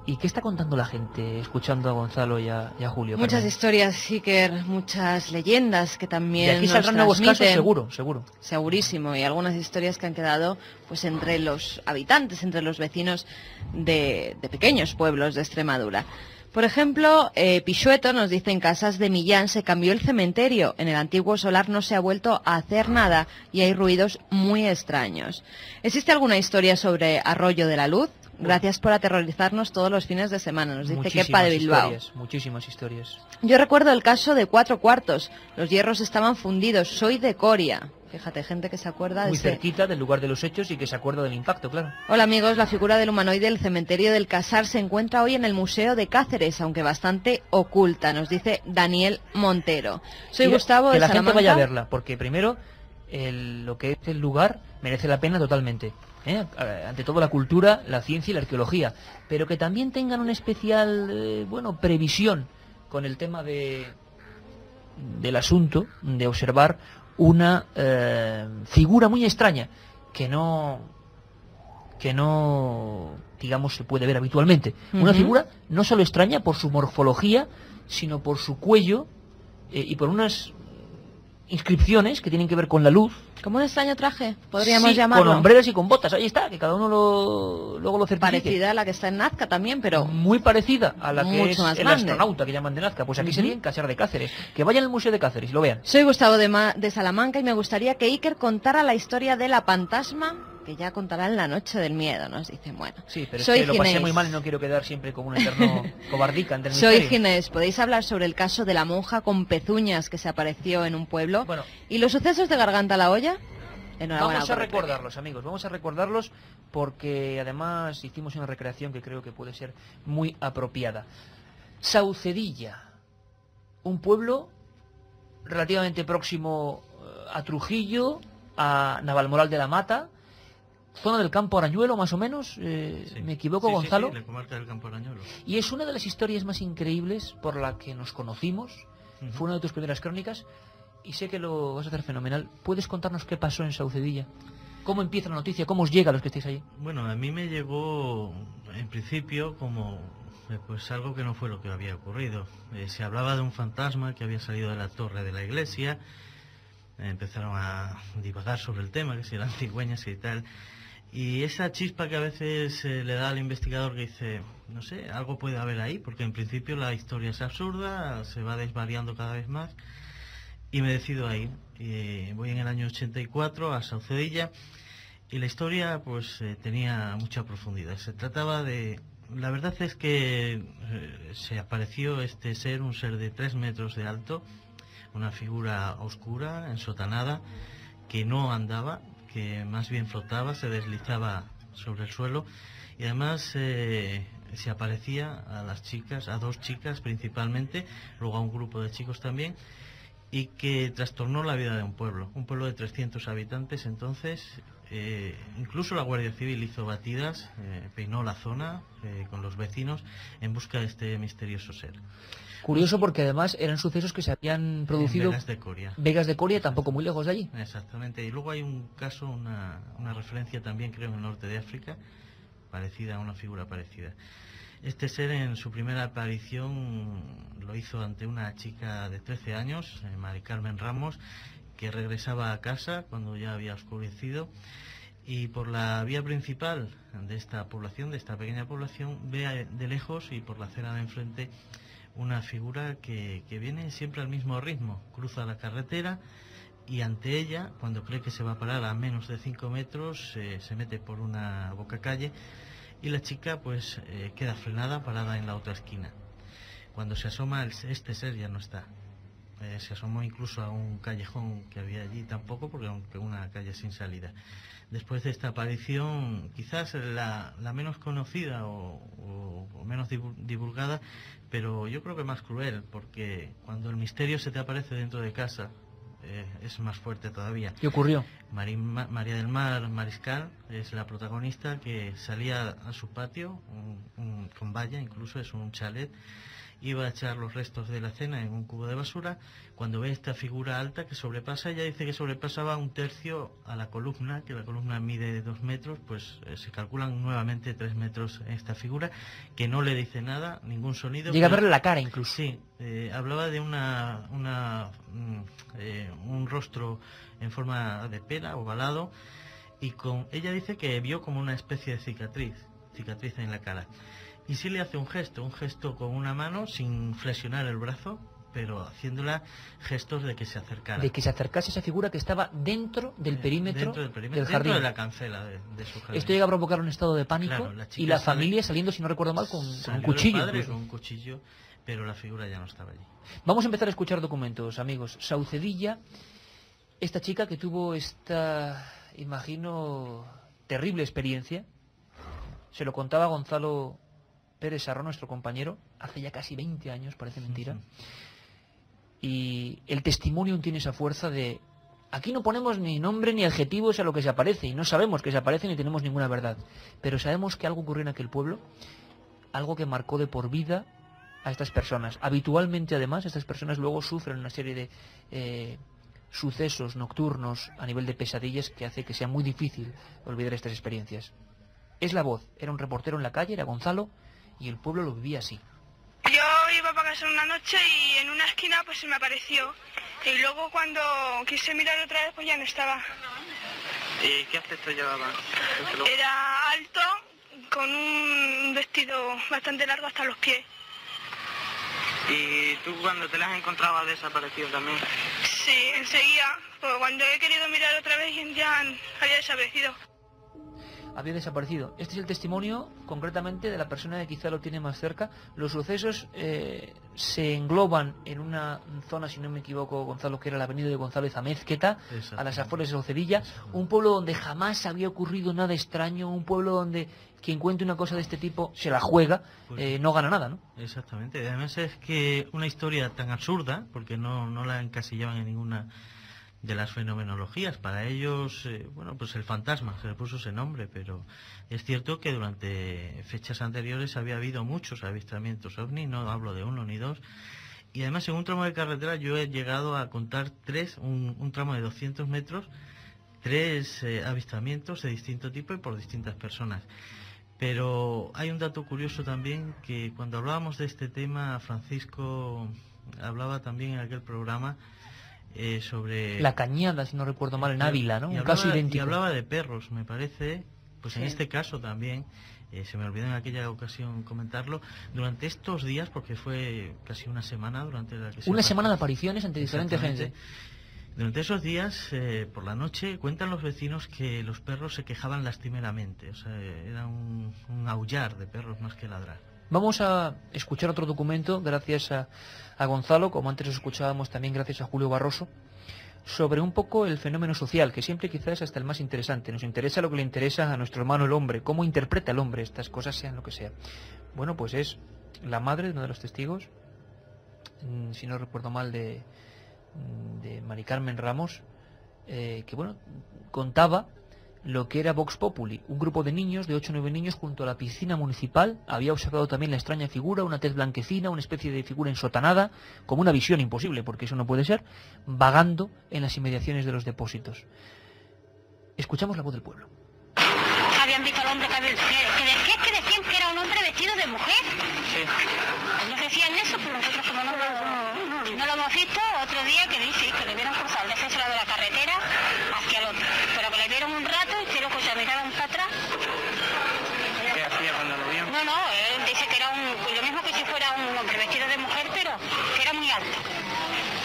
¿Y qué está contando la gente, escuchando a Gonzalo y a Julio? Muchas historias, Iker, muchas leyendas que también de aquí saldrán nuevos casos, seguro. Segurísimo, y algunas historias que han quedado pues entre los habitantes, entre los vecinos de pequeños pueblos de Extremadura. Por ejemplo, Pixueto nos dice: en Casas de Millán se cambió el cementerio, en el antiguo solar no se ha vuelto a hacer nada y hay ruidos muy extraños. ¿Existe alguna historia sobre Arroyo de la Luz? Gracias por aterrorizarnos todos los fines de semana, nos dice Kepa de Bilbao. Muchísimas historias. Yo recuerdo el caso de 4 Cuartos, los hierros estaban fundidos, soy de Coria. Fíjate, gente que se acuerda muy cerquita del lugar de los hechos y que se acuerda del impacto, claro. Hola amigos, la figura del humanoide del cementerio del Casar se encuentra hoy en el Museo de Cáceres, aunque bastante oculta, nos dice Daniel Montero. Soy Gustavo de Salamanca. Que la gente vaya a verla, porque primero lo que es el lugar merece la pena totalmente. Ante todo la cultura, la ciencia y la arqueología, pero que también tengan una especial previsión con el tema del asunto, de observar una figura muy extraña que no digamos se puede ver habitualmente. Una figura no solo extraña por su morfología, sino por su cuello y por unas inscripciones que tienen que ver con la luz. Como un extraño traje, podríamos llamarlo. Con hombreras y con botas, ahí está, que cada uno luego lo certifique. Parecida a la que está en Nazca también, pero... Muy parecida a la que es el astronauta que llaman de Nazca. Pues aquí sería en Casar de Cáceres. Que vayan al Museo de Cáceres y lo vean. Soy Gustavo de Salamanca y me gustaría que Iker contara la historia de la fantasma, que ya contará en la noche del miedo, nos dicen. Bueno, sí, pero es que lo pasé muy mal y no quiero quedar siempre como un eterno cobardica ante el misterio. Soy Ginés, podéis hablar sobre el caso de la monja con pezuñas que se apareció en un pueblo. Bueno, ¿y los sucesos de Garganta la Olla? Vamos a recordarlos, amigos, vamos a recordarlos porque además hicimos una recreación que creo que puede ser muy apropiada. Saucedilla, un pueblo relativamente próximo a Trujillo, a Navalmoral de la Mata, zona del Campo Arañuelo más o menos, sí. ¿Me equivoco, Gonzalo? Sí, la comarca del Campo Arañuelo. Y es una de las historias más increíbles por la que nos conocimos, fue una de tus primeras crónicas. Y sé que lo vas a hacer fenomenal. ¿Puedes contarnos qué pasó en Saucedilla? ¿Cómo empieza la noticia? ¿Cómo os llega a los que estáis allí? Bueno, a mí me llegó en principio como pues algo que no fue lo que había ocurrido. Se hablaba de un fantasma que había salido de la torre de la iglesia. Empezaron a divagar sobre el tema, que si eran cigüeñas y tal. Y esa chispa que a veces le da al investigador que dice, no sé, algo puede haber ahí, porque en principio la historia es absurda, se va desvariando cada vez más. Y me decido a ir. Voy en el año 84 a Saucedilla y la historia pues tenía mucha profundidad. Se trataba de la verdad es que se apareció este ser, un ser de 3 metros de alto, una figura oscura, ensotanada, que no andaba, que más bien flotaba, se deslizaba sobre el suelo, y además se aparecía a las chicas, a 2 chicas principalmente, luego a un grupo de chicos también, y que trastornó la vida de un pueblo de 300 habitantes. Entonces, incluso la Guardia Civil hizo batidas, peinó la zona con los vecinos en busca de este misterioso ser. Curioso, porque además eran sucesos que se habían producido en Vegas de Coria, tampoco muy lejos de allí. Exactamente, y luego hay un caso, una referencia también, creo, en el norte de África, parecida, a una figura parecida. Este ser, en su primera aparición, lo hizo ante una chica de 13 años, Mari Carmen Ramos, que regresaba a casa cuando ya había oscurecido, y por la vía principal de esta población, de esta pequeña población, ve de lejos y por la acera de enfrente una figura que viene siempre al mismo ritmo, cruza la carretera, y ante ella, cuando cree que se va a parar a menos de 5 metros, se mete por una bocacalle, y la chica pues queda frenada, parada en la otra esquina. Cuando se asoma, este ser ya no está. Se asomó incluso a un callejón que había allí, tampoco, porque era una calle sin salida. Después de esta aparición, quizás la menos conocida o menos divulgada, pero yo creo que más cruel, porque cuando el misterio se te aparece dentro de casa, es más fuerte todavía. ¿Qué ocurrió? María del Mar Mariscal es la protagonista, que salía a su patio, con valla, incluso es un chalet, iba a echar los restos de la cena en un cubo de basura, cuando ve esta figura alta que sobrepasa, ella dice que sobrepasaba 1/3 a la columna, que la columna mide 2 metros, pues se calculan nuevamente 3 metros esta figura, que no le dice nada, ningún sonido. Llega a verle la cara incluso. Sí, hablaba de un rostro en forma de pera, ovalado, y ella dice que vio como una especie de cicatriz en la cara. Y sí le hace un gesto con una mano, sin flexionar el brazo, pero haciéndola gestos de que se acercara. De que se acercase esa figura que estaba dentro del perímetro, del jardín. Dentro de la cancela de su jardín. Esto llega a provocar un estado de pánico, claro, y la familia saliendo, si no recuerdo mal, con un cuchillo. Con un cuchillo, pero la figura ya no estaba allí. Vamos a empezar a escuchar documentos, amigos. Saucedilla, esta chica que tuvo esta, imagino, terrible experiencia, se lo contaba Gonzalo Pérez Sarró, nuestro compañero, hace ya casi 20 años, parece mentira. Y el testimonio tiene esa fuerza de: aquí no ponemos ni nombre ni adjetivos a lo que se aparece, y no sabemos que se aparece ni tenemos ninguna verdad, pero sabemos que algo ocurrió en aquel pueblo, algo que marcó de por vida a estas personas. Habitualmente, además, estas personas luego sufren una serie de sucesos nocturnos a nivel de pesadillas que hace que sea muy difícil olvidar estas experiencias. Es la voz, era un reportero en la calle, era Gonzalo, y el pueblo lo vivía así. Yo iba para casa una noche y en una esquina pues se me apareció, y luego cuando quise mirar otra vez pues ya no estaba. ¿Y qué aspecto llevaba? Era alto, con un vestido bastante largo hasta los pies. ¿Y tú cuando te las has encontrado ha desaparecido también? Sí, enseguida, pues cuando he querido mirar otra vez ya había desaparecido. Había desaparecido. Este es el testimonio concretamente de la persona que quizá lo tiene más cerca. Los sucesos se engloban en una zona, si no me equivoco, Gonzalo, que era la avenida de González Amézqueta, a las afueras de Saucedilla, un pueblo donde jamás había ocurrido nada extraño, un pueblo donde quien cuente una cosa de este tipo se la juega, no gana nada, ¿no? Exactamente. Además es que una historia tan absurda, porque no la encasillaban en ninguna de las fenomenologías. Para ellos, bueno, pues el fantasma, se le puso ese nombre, pero es cierto que durante fechas anteriores había habido muchos avistamientos ovni, no hablo de uno ni dos, y además en un tramo de carretera yo he llegado a contar un tramo de 200 metros, 3 avistamientos de distinto tipo y por distintas personas. Pero hay un dato curioso también, que cuando hablábamos de este tema, Francisco hablaba también en aquel programa sobre La Cañada, si no recuerdo mal, en Ávila, ¿no? Un caso idéntico. Y hablaba de perros, me parece, pues sí. En este caso también, se me olvidó en aquella ocasión comentarlo, durante estos días, porque fue casi una semana durante la que una semana de apariciones ante diferentes gente. Durante esos días, por la noche, cuentan los vecinos que los perros se quejaban lastimeramente. O sea, era un aullar de perros más que ladrar. Vamos a escuchar otro documento, gracias a Gonzalo, como antes escuchábamos también gracias a Julio Barroso, sobre un poco el fenómeno social, que siempre quizás es hasta el más interesante. Nos interesa lo que le interesa a nuestro hermano el hombre, cómo interpreta el hombre estas cosas, sean lo que sea. Bueno, pues es la madre de uno de los testigos, si no recuerdo mal, de Mari Carmen Ramos, que bueno, contaba lo que era Vox Populi. Un grupo de niños, de 8 o 9 niños, junto a la piscina municipal, había observado también la extraña figura, una tez blanquecina, una especie de figura ensotanada, como una visión imposible, porque eso no puede ser, vagando en las inmediaciones de los depósitos. Escuchamos la voz del pueblo. Habían visto al hombre que decían que era un hombre vestido de mujer. Sí. Ellos decían eso, pero nosotros como no lo hemos visto, otro día que dice que le vieron cruzar desde ese lado de la carretera hacia el otro. Pero que le vieron un rato y que luego se miraban para atrás. ¿Qué hacía cuando lo vio? No, él dice que era lo mismo que si fuera un hombre vestido de mujer, pero que era muy alto.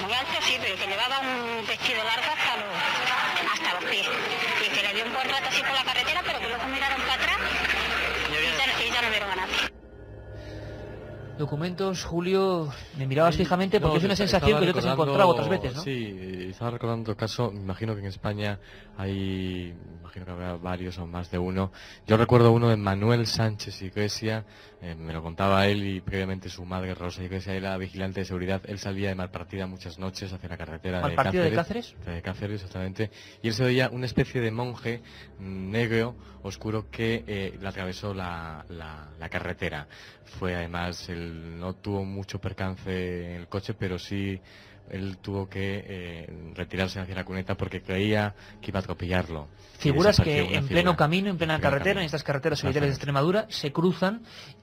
Muy alto sí, pero que llevaba un vestido largo hasta los pies. Y que le vio un buen rato así por la carretera, pero que luego miraron para atrás y ya no vieron a nadie. Documentos, Julio, me mirabas fijamente porque es una sensación que yo te he encontrado otras veces, ¿no? Sí, estaba recordando caso, me imagino que en España hay, imagino que habrá varios o más de uno. Yo recuerdo uno de Manuel Sánchez Iglesia, me lo contaba él y previamente su madre Rosa Iglesia, era vigilante de seguridad. Él salía de Malpartida muchas noches hacia la carretera de Cáceres. ¿De Cáceres? De Cáceres, exactamente. Y él se veía una especie de monje negro, oscuro, que le atravesó la carretera. Fue además, él no tuvo mucho percance en el coche, pero sí él tuvo que retirarse hacia la cuneta porque creía que iba a atropellarlo. Figuras que en pleno camino, en plena carretera, en estas carreteras solitarias de Extremadura, se cruzan.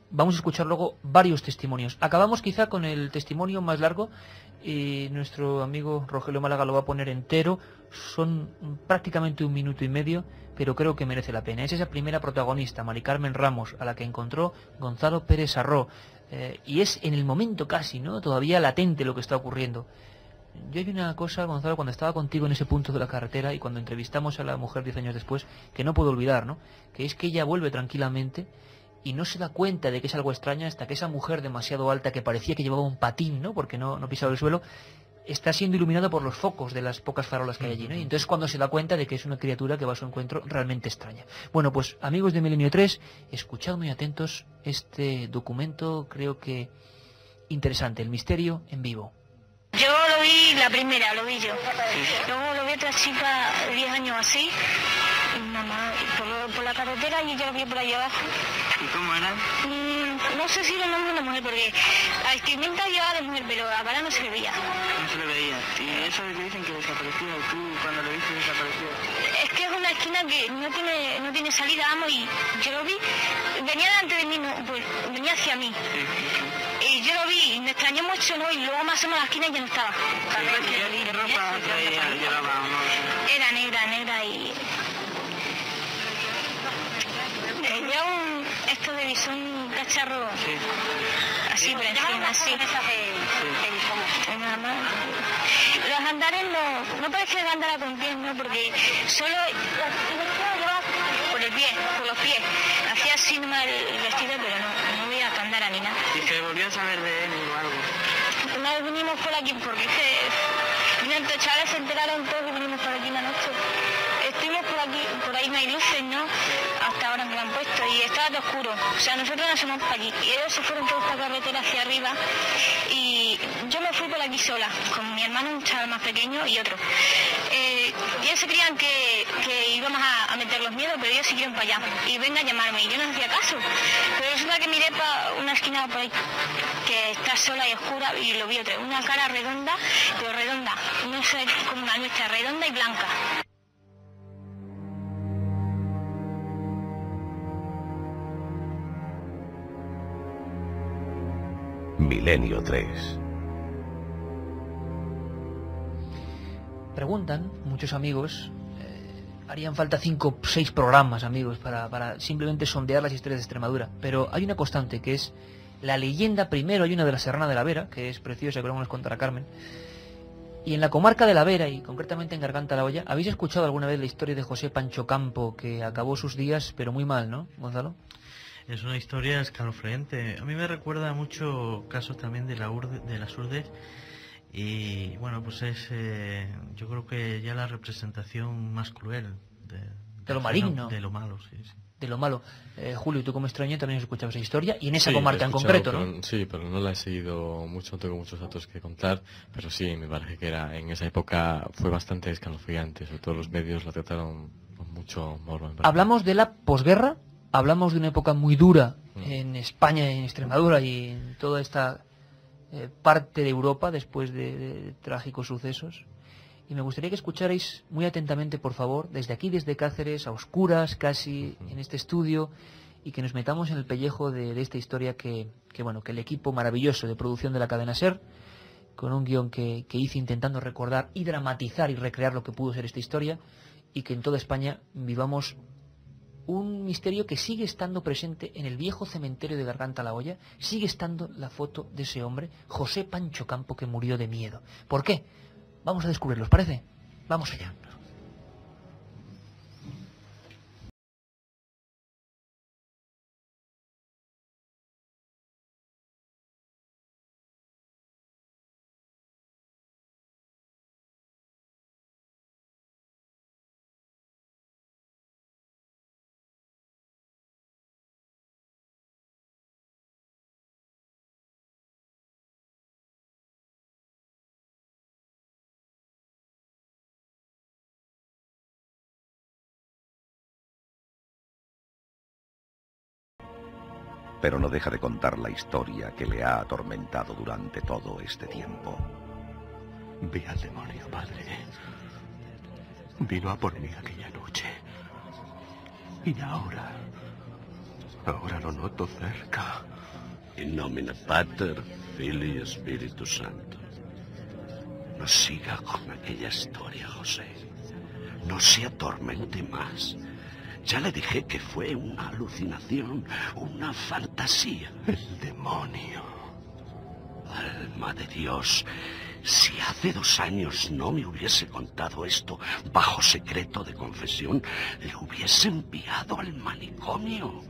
Vamos a escuchar luego varios testimonios. Acabamos quizá con el testimonio más largo y nuestro amigo Rogelio Málaga lo va a poner entero. Son prácticamente 1 minuto y medio, pero creo que merece la pena. Es esa primera protagonista, Mari Carmen Ramos, a la que encontró Gonzalo Pérez Arró. Y es en el momento casi, ¿no? Todavía latente lo que está ocurriendo. Yo hay una cosa, Gonzalo, cuando estaba contigo en ese punto de la carretera y cuando entrevistamos a la mujer 10 años después, que no puedo olvidar, ¿no? Que es que ella vuelve tranquilamente y no se da cuenta de que es algo extraño hasta que esa mujer demasiado alta, que parecía que llevaba un patín, ¿no? Porque no pisaba el suelo, está siendo iluminado por los focos de las pocas farolas que hay allí, ¿no? Y entonces cuando se da cuenta de que es una criatura que va a su encuentro realmente extraña. Bueno, pues amigos de Milenio 3, escuchad muy atentos este documento, creo que interesante, el misterio en vivo. Yo lo vi la primera, lo vi yo. Luego lo vi otra chica, 10 años así, mamá, por la carretera, y yo lo vi por ahí abajo. ¿Y cómo era? No sé si era un hombre o una mujer, porque a vestimenta llevaba de mujer, pero a cara no se le veía. No se le veía. ¿Y eso es que dicen que desapareció? ¿Tú cuando lo viste desapareció? Es que es una esquina que no tiene salida, vamos, y yo lo vi, venía delante de mí, pues, venía hacia mí. Sí. Y yo lo vi y me extrañó mucho, ¿no? Y luego más o menos la esquina ya no estaba. ¿Qué ropa llevaba? Era negra y... Llevaba esto de bisón cacharro, sí. Así por encima, así. Nada más. Los andares no parece que andara con pies, ¿no? Porque solo por los pies. Hacía así nomás el vestido, pero no veía que andara ni nada. ¿Y se volvió a saber de él o algo? Una vez vinimos por aquí, porque es que los chavales se enteraron todos que vinimos por aquí una noche. Estuvimos por ahí no hay luces, ¿no? Hasta ahora que lo han puesto y estaba todo oscuro. O sea, nosotros nos fuimos para aquí y ellos se fueron todos por la carretera hacia arriba y yo me fui por aquí sola, con mi hermano, un chaval más pequeño y otro. Y ellos se creían que íbamos a meter los miedos, pero ellos siguieron para allá y venga a llamarme y yo no hacía caso. Pero resulta que miré para una esquina por ahí, que está sola y oscura, y lo vi otra, una cara redonda, pero redonda, no sé, como una nuestra, redonda y blanca. Milenio 3. Preguntan muchos amigos, harían falta 5 o 6 programas, amigos, para simplemente sondear las historias de Extremadura, pero hay una constante que es la leyenda. Primero hay una de la Serrana de la Vera, que es preciosa, que luego nos contará Carmen, Y en la comarca de la Vera, y concretamente en Garganta la Olla, ¿habéis escuchado alguna vez la historia de José Pancho Campo, que acabó sus días, pero muy mal, ¿no, Gonzalo? Es una historia escalofriante. A mí me recuerda mucho casos también de las Urdes. Y bueno, pues es yo creo que ya la representación más cruel de lo maligno. De lo malo, sí. De lo malo. Julio, tú como extraño también has escuchado esa historia, y en esa comarca en concreto, ¿no? Sí, pero no la he seguido mucho, no tengo muchos datos que contar, pero sí, me parece que en esa época fue bastante escalofriante, sobre todo los medios la trataron con mucho morbo. Hablamos de la posguerra, hablamos de una época muy dura en España, en Extremadura y en toda esta parte de Europa después de trágicos sucesos. Y me gustaría que escucharais muy atentamente, por favor, desde aquí, desde Cáceres, a oscuras casi, en este estudio, y que nos metamos en el pellejo de esta historia que el equipo maravilloso de producción de la cadena SER, con un guión que hice intentando recordar y dramatizar y recrear lo que pudo ser esta historia, y que en toda España vivamos un misterio que sigue estando presente en el viejo cementerio de Garganta la Olla. Sigue estando la foto de ese hombre, José Pancho Campo, que murió de miedo. ¿Por qué? Vamos a descubrirlo, ¿os parece? Vamos allá. Pero no deja de contar la historia que le ha atormentado durante todo este tiempo. Vi al demonio, padre. Vino a por mí aquella noche. Y ahora lo noto cerca. In nomine Pater, Filii y Espíritu Santo. No siga con aquella historia, José. No se atormente más. Ya le dije que fue una alucinación, una fantasía. El demonio. Alma de Dios, si hace 2 años no me hubiese contado esto bajo secreto de confesión, le hubiese enviado al manicomio.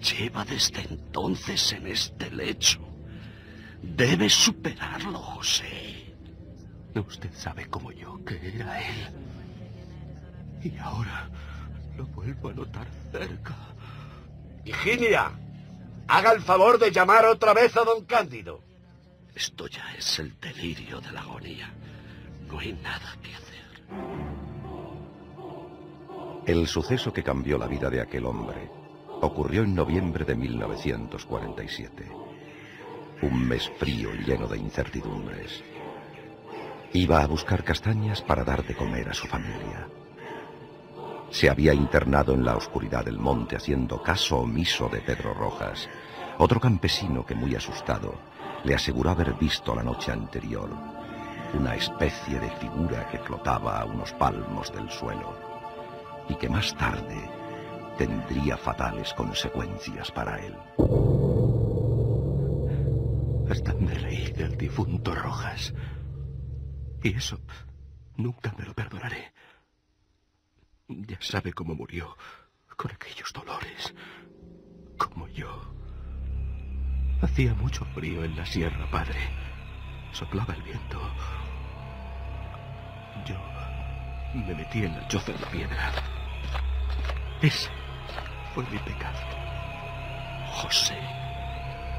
Lleva desde entonces en este lecho. Debe superarlo, José. Usted sabe como yo que era él. Y ahora lo vuelvo a notar cerca. Higinia, haga el favor de llamar otra vez a don Cándido. Esto ya es el delirio de la agonía. No hay nada que hacer. El suceso que cambió la vida de aquel hombre ocurrió en noviembre de 1947. Un mes frío y lleno de incertidumbres. Iba a buscar castañas para dar de comer a su familia. Se había internado en la oscuridad del monte haciendo caso omiso de Pedro Rojas, otro campesino que, muy asustado, le aseguró haber visto la noche anterior una especie de figura que flotaba a unos palmos del suelo y que más tarde tendría fatales consecuencias para él. Hasta me reí del difunto Rojas. Y eso nunca me lo perdonaré. Ya sabe cómo murió, con aquellos dolores, como yo. Hacía mucho frío en la sierra, padre. Soplaba el viento. Yo me metí en la choza de la piedra. Ese fue mi pecado. José,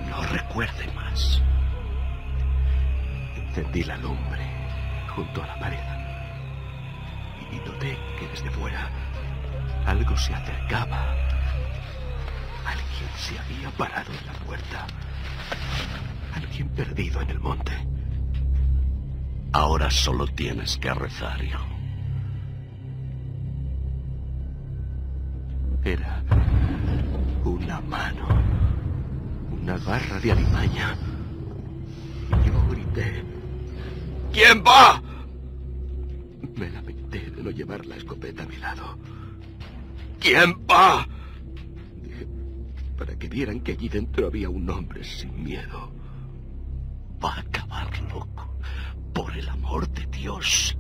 no recuerde más. Encendí la lumbre junto a la pared. Y noté que desde fuera algo se acercaba. Alguien se había parado en la puerta. Alguien perdido en el monte. Ahora solo tienes que rezar, hijo. Era una mano, una garra de alimaña. Y yo grité: ¿Quién va? Me lamenté de no llevar la escopeta a mi lado. ¿Quién va? Dije, para que vieran que allí dentro había un hombre sin miedo. Va a acabar loco. Por el amor de Dios. Dios.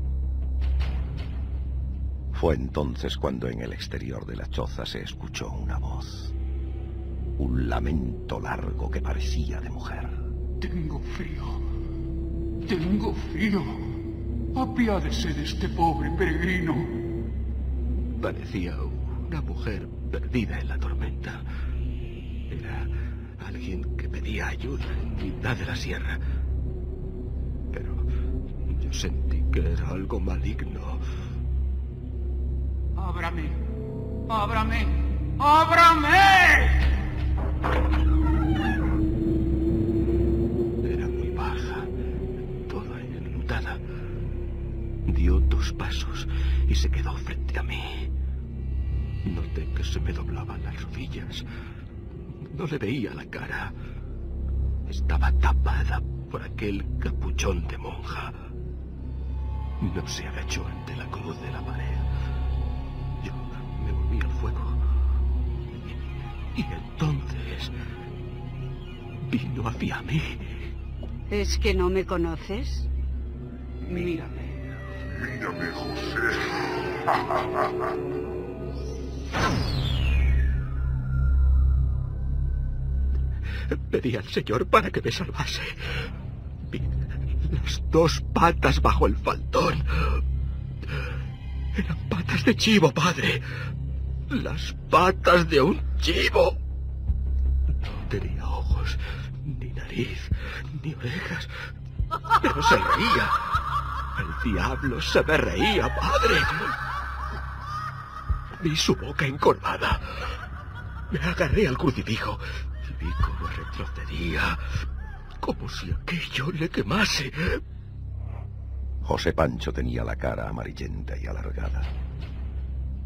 Fue entonces cuando en el exterior de la choza se escuchó una voz. Un lamento largo que parecía de mujer. Tengo frío. Tengo frío. Apiádese de este pobre peregrino. Parecía una mujer perdida en la tormenta. Era alguien que pedía ayuda en mitad de la sierra. Pero yo sentí que era algo maligno. ¡Ábrame! ¡Ábrame! ¡Ábrame! Era muy baja, toda enlutada. Dio 2 pasos y se quedó frente a mí. Noté que se me doblaban las rodillas. No le veía la cara. Estaba tapada por aquel capuchón de monja. No se agachó ante la cruz de la pared. Yo me volví al fuego. Y entonces vino hacia mí. ¿Es que no me conoces? Mírame. Mírame, José. Pedí al Señor para que me salvase. Vi las 2 patas bajo el faldón. Eran patas de chivo, padre. Las patas de un chivo. No tenía ojos, ni nariz, ni orejas. Pero se reía. El diablo se me reía, padre. Vi su boca encorvada. Me agarré al crucifijo y vi cómo retrocedía, como si aquello le quemase. José Pancho tenía la cara amarillenta y alargada.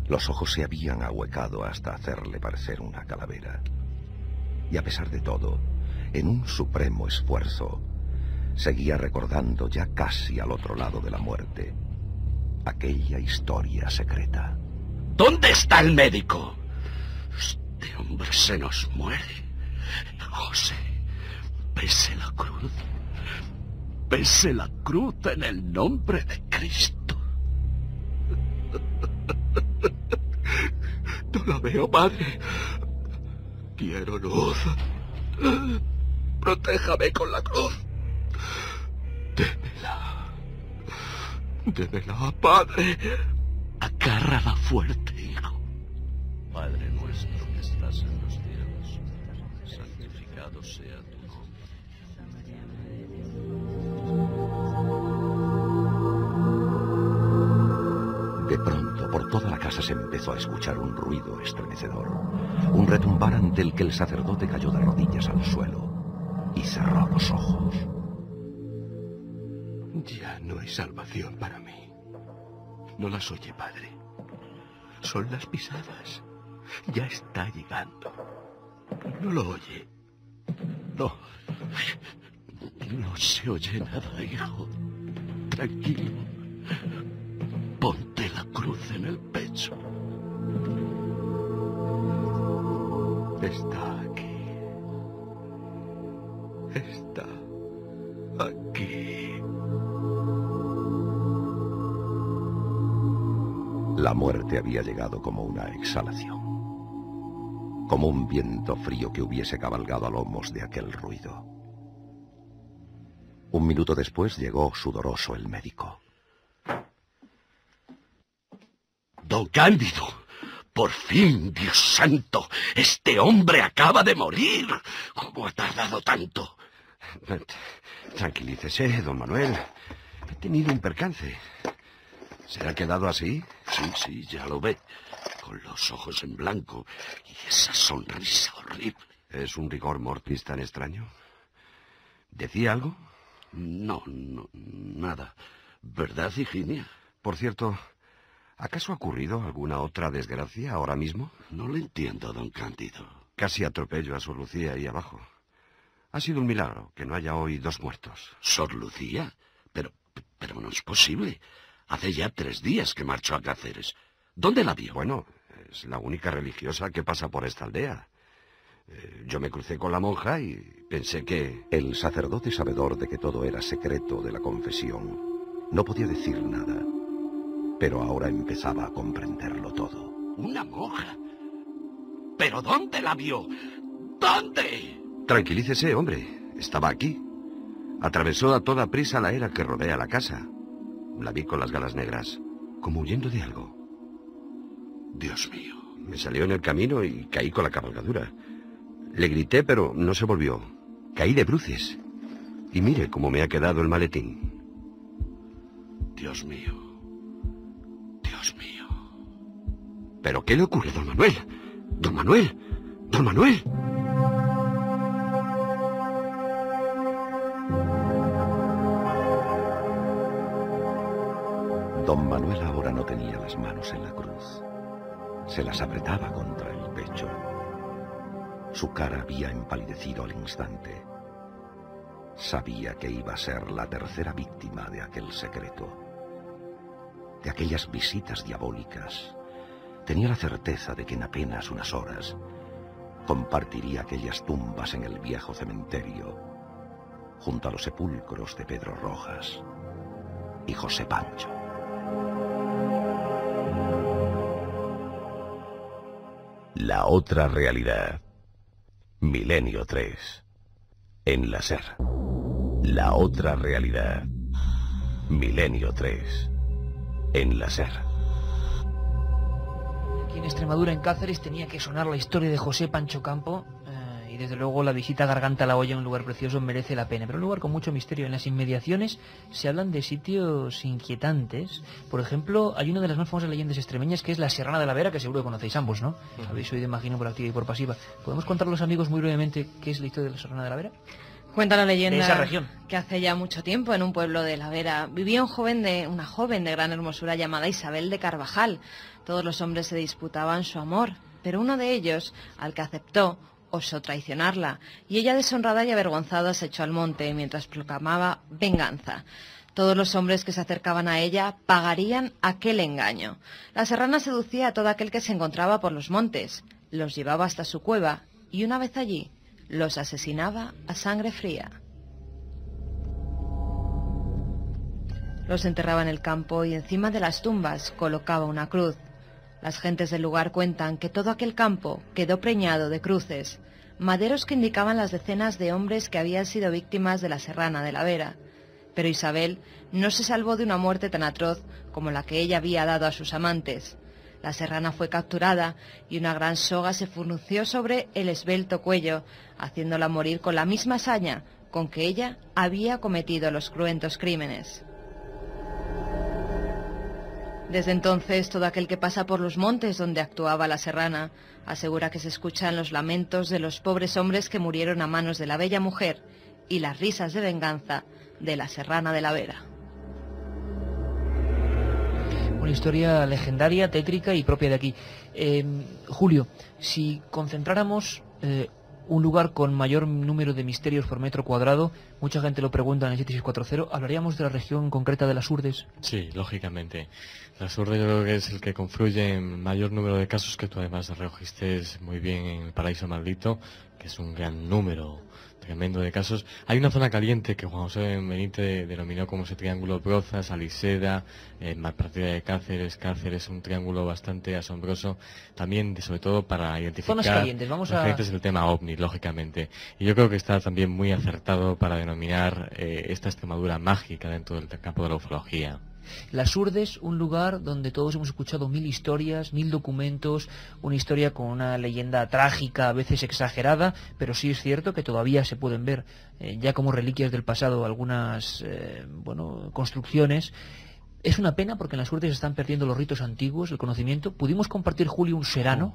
Los ojos se habían ahuecado hasta hacerle parecer una calavera. Y a pesar de todo, en un supremo esfuerzo, seguía recordando ya casi al otro lado de la muerte aquella historia secreta. ¿Dónde está el médico? Este hombre se nos muere. José, pese la cruz. Pese la cruz en el nombre de Cristo. No la veo, padre. Quiero luz. Protéjame con la cruz. Démela. Démela, padre. Agárrala fuerte, hijo. Padre nuestro que estás en los cielos, santificado sea tu nombre. De pronto, por toda la casa se empezó a escuchar un ruido estremecedor, un retumbar ante el que el sacerdote cayó de rodillas al suelo y cerró los ojos. Ya no hay salvación para mí. No las oye, padre. Son las pisadas. Ya está llegando. ¿No lo oye? No. No se oye nada, hijo. Tranquilo. Ponte la cruz en el pecho. Está aquí. Está aquí. La muerte había llegado como una exhalación, como un viento frío que hubiese cabalgado a lomos de aquel ruido. Un minuto después llegó sudoroso el médico. Don Cándido, por fin, Dios santo, este hombre acaba de morir. ¿Cómo ha tardado tanto? Tranquilícese, don Manuel. He tenido un percance. ¿Se ha quedado así? Sí, ya lo ve. Con los ojos en blanco y esa sonrisa horrible. ¿Es un rigor mortis tan extraño? ¿Decía algo? No, nada. ¿Verdad, Higinia? Por cierto, ¿acaso ha ocurrido alguna otra desgracia ahora mismo? No lo entiendo, don Cándido. Casi atropello a Sor Lucía ahí abajo. Ha sido un milagro que no haya hoy 2 muertos. ¿Sor Lucía? Pero no es posible. Hace ya 3 días que marchó a Cáceres. ¿Dónde la vio? Bueno, es la única religiosa que pasa por esta aldea. Yo me crucé con la monja y pensé que... El sacerdote, sabedor de que todo era secreto de la confesión, No podía decir nada, pero ahora empezaba a comprenderlo todo. ¿Una monja? ¿Pero dónde la vio? ¿Dónde? Tranquilícese, hombre. Estaba aquí. Atravesó a toda prisa la era que rodea la casa. La vi con las galas negras, como huyendo de algo. Dios mío. Me salió en el camino y caí con la cabalgadura. Le grité, pero no se volvió. Caí de bruces. Y mire cómo me ha quedado el maletín. Dios mío. Dios mío. ¿Pero qué le ocurre, don Manuel? ¡Don Manuel! ¡Don Manuel! Don Manuel ahora no tenía las manos en la cruz. Se las apretaba contra el pecho. Su cara había empalidecido al instante. Sabía que iba a ser la tercera víctima de aquel secreto, de aquellas visitas diabólicas. Tenía la certeza de que en apenas unas horas compartiría aquellas tumbas en el viejo cementerio, junto a los sepulcros de Pedro Rojas y José Pancho. La otra realidad. Milenio 3. En la SER. La otra realidad. Milenio 3. En la SER. Aquí en Extremadura, en Cáceres, tenía que sonar la historia de José Pancho Campo. Y desde luego la visita a Garganta la Olla, un lugar precioso, merece la pena. Pero un lugar con mucho misterio. En las inmediaciones se hablan de sitios inquietantes. Por ejemplo, hay una de las más famosas leyendas extremeñas, que es la Serrana de la Vera, que seguro que conocéis ambos, ¿no? Habéis oído, imagino, por activa y por pasiva. ¿Podemos contar a los amigos muy brevemente qué es la historia de la Serrana de la Vera? Cuenta la leyenda de esa región, que hace ya mucho tiempo en un pueblo de la Vera vivía una joven de gran hermosura llamada Isabel de Carvajal. Todos los hombres se disputaban su amor, pero uno de ellos, al que aceptó, osó traicionarla, y ella, deshonrada y avergonzada, se echó al monte mientras proclamaba venganza. Todos los hombres que se acercaban a ella pagarían aquel engaño. La serrana seducía a todo aquel que se encontraba por los montes, los llevaba hasta su cueva y una vez allí los asesinaba a sangre fría. Los enterraba en el campo y encima de las tumbas colocaba una cruz. Las gentes del lugar cuentan que todo aquel campo quedó preñado de cruces, maderos que indicaban las decenas de hombres que habían sido víctimas de la Serrana de la Vera. Pero Isabel no se salvó de una muerte tan atroz como la que ella había dado a sus amantes. La serrana fue capturada y una gran soga se frunció sobre el esbelto cuello, haciéndola morir con la misma hazaña con que ella había cometido los cruentos crímenes. Desde entonces, todo aquel que pasa por los montes donde actuaba la serrana asegura que se escuchan los lamentos de los pobres hombres que murieron a manos de la bella mujer y las risas de venganza de la Serrana de la Vera. Una historia legendaria, tétrica y propia de aquí. Julio, si concentráramos un lugar con mayor número de misterios por metro cuadrado, mucha gente lo pregunta en el 7640, ¿hablaríamos de la región concreta de las Urdes? Sí, lógicamente. Las Urdes yo creo que es el que confluye en mayor número de casos, que tú además registres muy bien en el Paraíso Maldito, que es un gran número tremendo de casos. Hay una zona caliente que Juan José Benítez denominó como ese triángulo Brozas, Aliseda, partida de Cáceres, un triángulo bastante asombroso, también sobre todo para identificar zonas calientes. Vamos a... Este es el tema OVNI, lógicamente. Y yo creo que está también muy acertado para denominar esta Extremadura mágica dentro del campo de la ufología. Las Urdes, un lugar donde todos hemos escuchado 1000 historias, 1000 documentos, una historia con una leyenda trágica, a veces exagerada, pero sí es cierto que todavía se pueden ver ya como reliquias del pasado algunas construcciones. Es una pena porque en las Urdes se están perdiendo los ritos antiguos, el conocimiento. Pudimos compartir, Julio, un serano.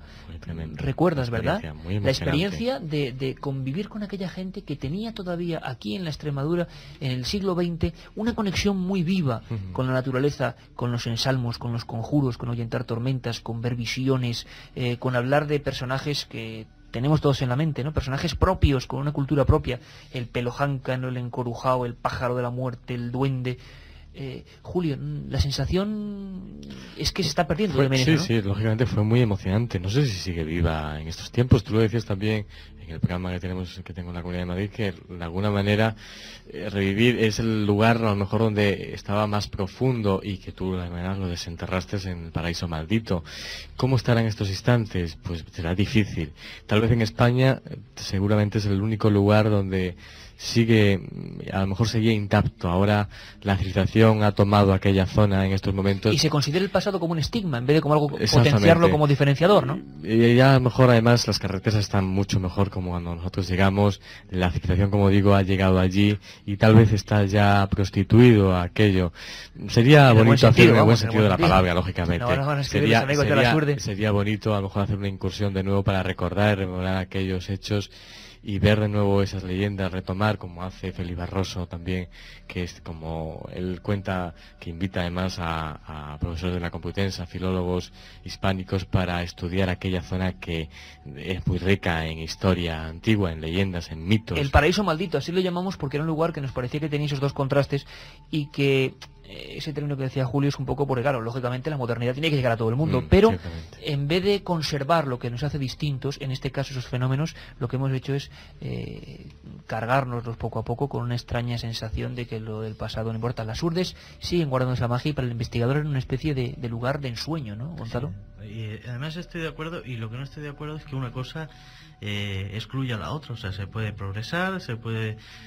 Recuerdas, ¿verdad? La experiencia de convivir con aquella gente que tenía todavía aquí en la Extremadura, en el siglo XX, una conexión muy viva con la naturaleza, con los ensalmos, con los conjuros, con ahuyentar tormentas, con ver visiones, con hablar de personajes que tenemos todos en la mente, ¿no? Personajes propios, con una cultura propia. El pelojáncano, el encorujao, el pájaro de la muerte, el duende... Julio, la sensación es que se está perdiendo. Sí, lógicamente fue muy emocionante. No sé si sigue viva en estos tiempos. Tú lo decías también en el programa que tengo en la Comunidad de Madrid, que de alguna manera revivir es el lugar a lo mejor donde estaba más profundo y que tú de alguna manera lo desenterraste en el paraíso maldito. ¿Cómo estará en estos instantes? Pues será difícil. Tal vez en España seguramente es el único lugar donde a lo mejor seguía intacto. Ahora la civilización ha tomado aquella zona en estos momentos. Y se considera el pasado como un estigma, en vez de como algo, potenciarlo como diferenciador, ¿no? Y ya a lo mejor además las carreteras están mucho mejor como cuando nosotros llegamos. La civilización, como digo, ha llegado allí y tal vez está ya prostituido a aquello. Sería bonito hacer, en el buen sentido de la palabra, lógicamente. Sería bonito a lo mejor hacer una incursión de nuevo para recordar y rememorar aquellos hechos y ver de nuevo esas leyendas, retomar, como hace Felipe Barroso también, que es como él cuenta, que invita además a profesores de la Complutense, a filólogos hispánicos, para estudiar aquella zona que es muy rica en historia antigua, en leyendas, en mitos. El paraíso maldito, así lo llamamos porque era un lugar que nos parecía que tenía esos dos contrastes y que ese término que decía Julio es un poco porque, claro, lógicamente la modernidad tiene que llegar a todo el mundo, pero en vez de conservar lo que nos hace distintos, en este caso esos fenómenos, lo que hemos hecho es cargárnoslos poco a poco con una extraña sensación de que lo del pasado no importa. Las urdes siguen guardando esa magia y para el investigador es una especie de lugar de ensueño, ¿no, Gonzalo? Sí. Y además estoy de acuerdo, y lo que no estoy de acuerdo es que una cosa excluye a la otra. O sea, se puede progresar,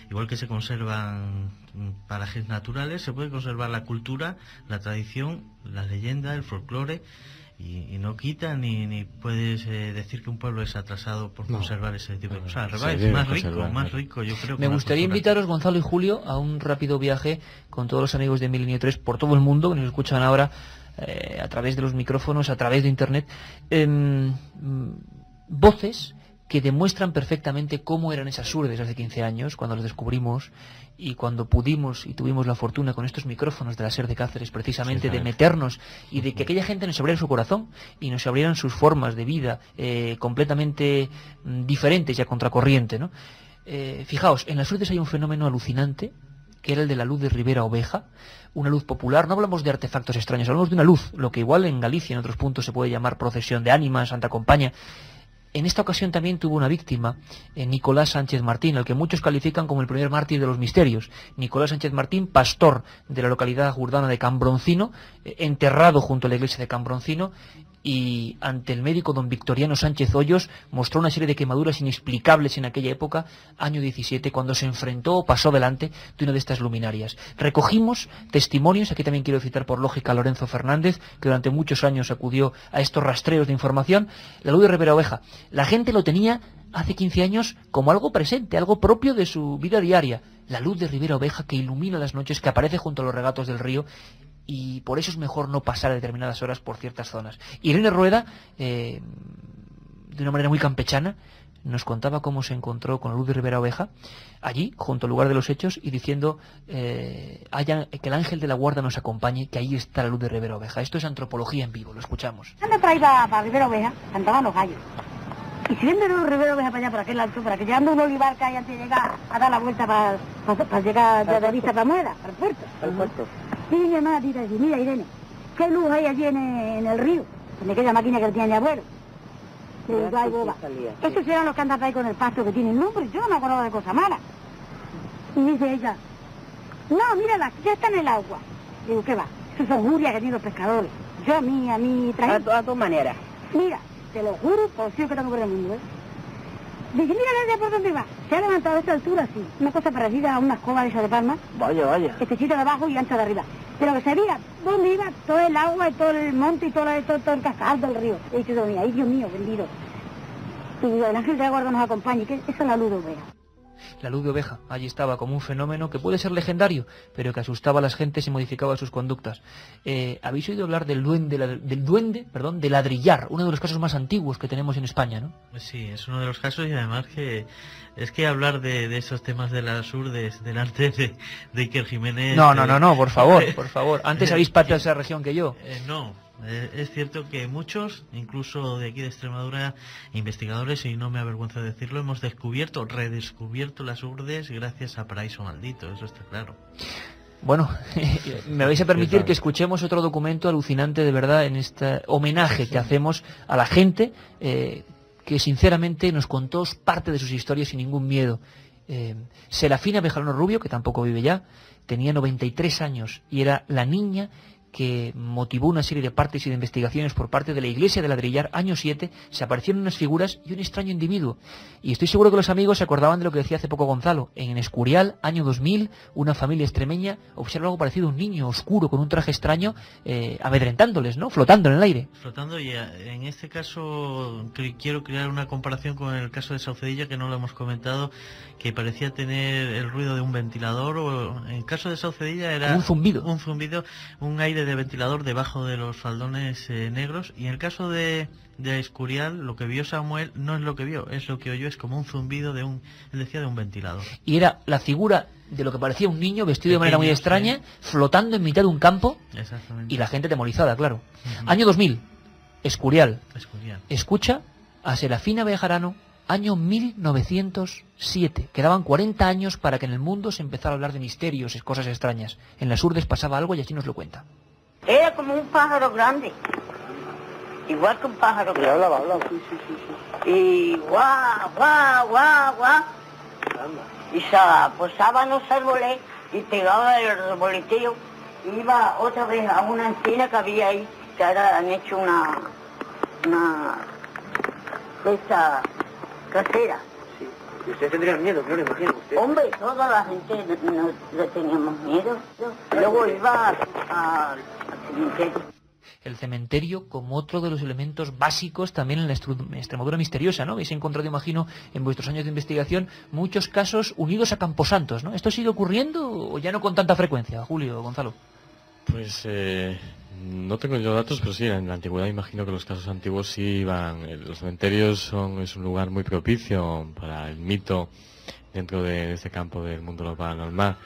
igual que se conservan parajes naturales, se puede conservar la cultura, la tradición, la leyenda, el folclore, y no quita ni puedes decir que un pueblo es atrasado por conservar ese tipo de cosas. Al revés, más rico, yo creo. Me gustaría invitaros, Gonzalo y Julio, a un rápido viaje con todos los amigos de Milenio 3 por todo el mundo, que nos escuchan ahora a través de los micrófonos, a través de internet, voces que demuestran perfectamente cómo eran esas urdes hace 15 años, cuando los descubrimos, y cuando pudimos y tuvimos la fortuna con estos micrófonos de la SER de Cáceres, precisamente, de meternos y de que aquella gente nos abriera su corazón y nos abrieran sus formas de vida completamente diferentes y a contracorriente, ¿no? Fijaos, en las urdes hay un fenómeno alucinante, que era el de la luz de Ribera Oveja, una luz popular. No hablamos de artefactos extraños, hablamos de una luz, lo que igual en Galicia, en otros puntos, se puede llamar procesión de ánimas, Santa Compaña. En esta ocasión también tuvo una víctima, Nicolás Sánchez Martín, al que muchos califican como el primer mártir de los misterios. Nicolás Sánchez Martín, pastor de la localidad jurdana de Cambroncino, enterrado junto a la iglesia de Cambroncino, y ante el médico don Victoriano Sánchez Hoyos mostró una serie de quemaduras inexplicables en aquella época, año 17, cuando se enfrentó o pasó delante de una de estas luminarias. Recogimos testimonios, aquí también quiero citar por lógica a Lorenzo Fernández, que durante muchos años acudió a estos rastreos de información. La luz de Ribera Oveja, la gente lo tenía hace 15 años como algo presente, algo propio de su vida diaria. La luz de Ribera Oveja que ilumina las noches, que aparece junto a los regatos del río, y por eso es mejor no pasar a determinadas horas por ciertas zonas. Irene Rueda, de una manera muy campechana, nos contaba cómo se encontró con la luz de Ribera Oveja, allí, junto al lugar de los hechos, y diciendo que el ángel de la guarda nos acompañe, que ahí está la luz de Ribera Oveja. Esto es antropología en vivo, lo escuchamos. Anda para ahí para Ribera Oveja, cantaban los gallos. Y si viene el Ribera Oveja para allá, por aquel alto, para que llegando un olivar que hay antes de llegar a dar la vuelta para llegar de vista para Muela, para el puerto. Al puerto. Sí, mi hermana tita dice, mira Irene, ¿qué luz hay allí en el río? En aquella máquina que tenía mi abuelo. Y digo, ay, boba. Esos eran los que andan ahí con el pasto que tienen. No, pero yo no me acordaba de cosas malas. Y dice ella, no, mírala, ya está en el agua. Digo, ¿qué va? Eso son jurias que tienen los pescadores. Yo a mí traje... A tu manera. Mira, te lo juro, por Dios que tengo por el mundo, ¿eh? Dice, mira por dónde va. Se ha levantado a esta altura, sí. Una cosa parecida a una escoba de esa de palma. Vaya. Estrechita de abajo y ancha de arriba. Pero que se veía dónde iba todo el agua y todo el monte y todo el cascabel del río. He dicho, ay, Dios mío, bendito. Y digo, el ángel de la guarda nos acompañe, que esa es la luz de Oveja. La luz de Oveja, allí estaba como un fenómeno que puede ser legendario, pero que asustaba a las gentes y modificaba sus conductas. ¿Habéis oído hablar del duende de Ladrillar, uno de los casos más antiguos que tenemos en España, ¿no? Sí, es uno de los casos, y además que es que hablar de esos temas de las urdes delante de Iker Jiménez... No, por favor. Antes habéis pateado esa región que yo. No. Es cierto que muchos, incluso de aquí de Extremadura, investigadores, y no me avergüenza decirlo, hemos redescubierto las urdes gracias a Paraíso Maldito, eso está claro. Bueno, me vais a permitir que escuchemos otro documento alucinante de verdad en este homenaje que hacemos a la gente que que sinceramente nos contó parte de sus historias sin ningún miedo. Serafina Bejarano Rubio, que tampoco vive ya, tenía 93 años y era la niña que motivó una serie de partes y de investigaciones por parte de la Iglesia de Ladrillar. Año 7, se aparecieron unas figuras y un extraño individuo. Y estoy seguro que los amigos se acordaban de lo que decía hace poco Gonzalo. En Escurial, año 2000, una familia extremeña observa algo parecido a un niño oscuro con un traje extraño, amedrentándoles, ¿no? Flotando en el aire. Flotando, y en este caso quiero crear una comparación con el caso de Saucedilla, que no lo hemos comentado, que parecía tener el ruido de un ventilador, o en el caso de Saucedilla era un zumbido, un aire de ventilador debajo de los faldones negros, y en el caso de Escurial, lo que vio Samuel no es lo que vio, es lo que oyó, es como un zumbido de un ventilador. Y era la figura de lo que parecía un niño vestido de manera muy extraña, flotando en mitad de un campo, y la gente atemorizada, claro. Año 2000, Escurial. Escucha a Serafina Bejarano, año 1907. Quedaban 40 años para que en el mundo se empezara a hablar de misterios y cosas extrañas. En las Urdes pasaba algo y así nos lo cuenta. Era como un pájaro grande. Igual que un pájaro grande. Y hablaba, sí. Y guau, guau, guau, guau. Y se posaba en los árboles y pegaba el arboletillo. Iba otra vez a una encina que había ahí, que ahora han hecho una esa casera. Sí. ¿Y ustedes tendrían miedo? ¿No le imagino usted? Hombre, toda la gente no le teníamos miedo. Luego iba al cementerio. El cementerio como otro de los elementos básicos también en la Extremadura misteriosa, ¿no? Habéis encontrado, imagino, en vuestros años de investigación, muchos casos unidos a camposantos, ¿no? ¿Esto sigue ocurriendo o ya no con tanta frecuencia, Julio, Gonzalo? Pues no tengo yo datos, pero sí, en la antigüedad imagino que los casos antiguos sí iban. Los cementerios es un lugar muy propicio para el mito dentro de este campo del mundo lo paranormal.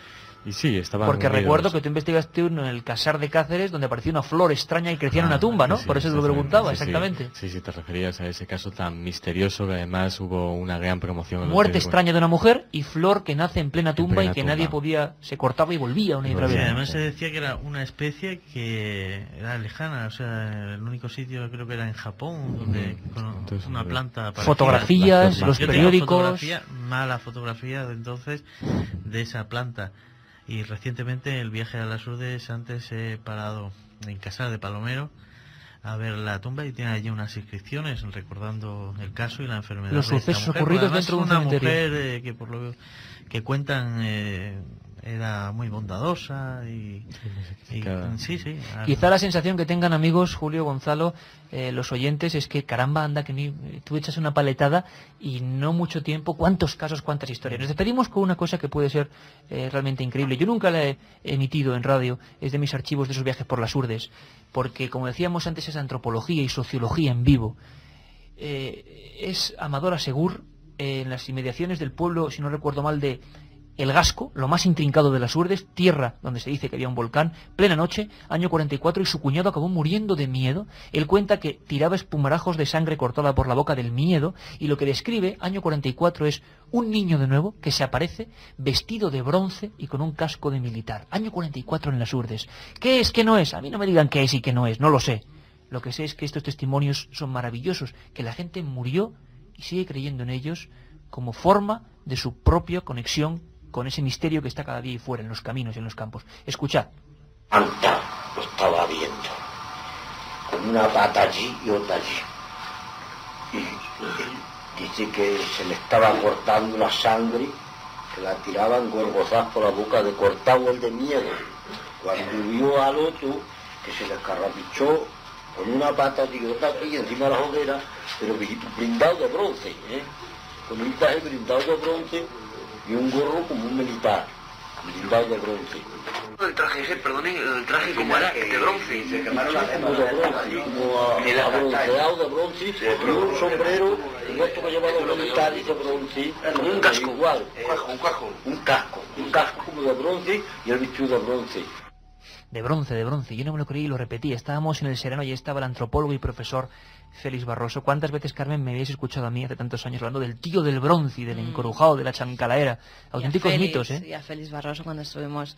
Y sí, estaban porque unidos. Recuerdo que tú investigaste en el Casar de Cáceres, donde apareció una flor extraña y crecía en una tumba, ¿no? Sí, por eso te lo preguntaba, sí, exactamente. Sí, te referías a ese caso tan misterioso, que además hubo una gran promoción. Muerte extraña de una mujer y flor que nace en plena tumba y que nadie podía, se cortaba y volvía una y otra vez. Además se decía que era una especie que era lejana, o sea, el único sitio creo que era en Japón, donde con una planta parecida. Fotografías, los periódicos. Mala fotografía de entonces de esa planta. Y recientemente el viaje a las Urdes, antes he parado en Casar de Palomero a ver la tumba y tiene allí unas inscripciones recordando el caso y la enfermedad. Los sucesos ocurridos dentro de un cementerio. Una mujer que por lo que cuentan era muy bondadosa y sí. Quizá la sensación que tengan, amigos, Julio, Gonzalo, los oyentes, es que caramba, anda, que tú echas una paletada y no mucho tiempo, cuántos casos, cuántas historias. Nos despedimos con una cosa que puede ser realmente increíble. Yo nunca la he emitido en radio, es de mis archivos de esos viajes por las Urdes, porque como decíamos antes es antropología y sociología en vivo. Es Amador Asegur, en las inmediaciones del pueblo, si no recuerdo mal, de El Gasco, lo más intrincado de las Urdes, tierra donde se dice que había un volcán, plena noche, año 44, y su cuñado acabó muriendo de miedo. Él cuenta que tiraba espumarajos de sangre cortada por la boca del miedo, y lo que describe, año 44, es un niño de nuevo que se aparece vestido de bronce y con un casco de militar. Año 44 en las Urdes. ¿Qué es, qué no es? A mí no me digan qué es y qué no es, no lo sé. Lo que sé es que estos testimonios son maravillosos, que la gente murió y sigue creyendo en ellos como forma de su propia conexión con ese misterio que está cada día ahí fuera, en los caminos y en los campos. Escuchad. Anta lo estaba viendo, con una pata allí y otra allí. Y él dice que se le estaba cortando la sangre, que la tiraban gorgozas por la boca, de cortado el de miedo. Cuando vio al otro, que se le escarrapichó con una pata y otra aquí encima de la hoguera, pero blindado de bronce, con un traje blindado de bronce y un gorro como un militar, blindado de bronce. El traje ese, perdone, el traje como era, de bronce. Se quemaron las gemas de bronce, como abronceado de bronce, y un sombrero, y esto que llevaban los militares de bronce, como un casco, igual, un casco como de bronce, y el vestido de bronce. de bronce, de bronce. Yo no me lo creí y lo repetí. Estábamos en el Sereno y estaba el antropólogo y profesor Félix Barroso. ¿Cuántas veces, Carmen, me habéis escuchado a mí hace tantos años hablando del tío del bronce y del encorujado, de la chancalaera? Auténticos mitos, ¿eh? Y a Félix Barroso, cuando estuvimos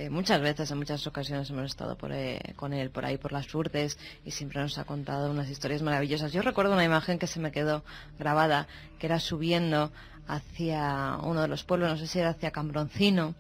muchas veces, en muchas ocasiones hemos estado con él por ahí, por las Lourdes, y siempre nos ha contado unas historias maravillosas. Yo recuerdo una imagen que se me quedó grabada, que era subiendo hacia uno de los pueblos, no sé si era hacia Cambroncino,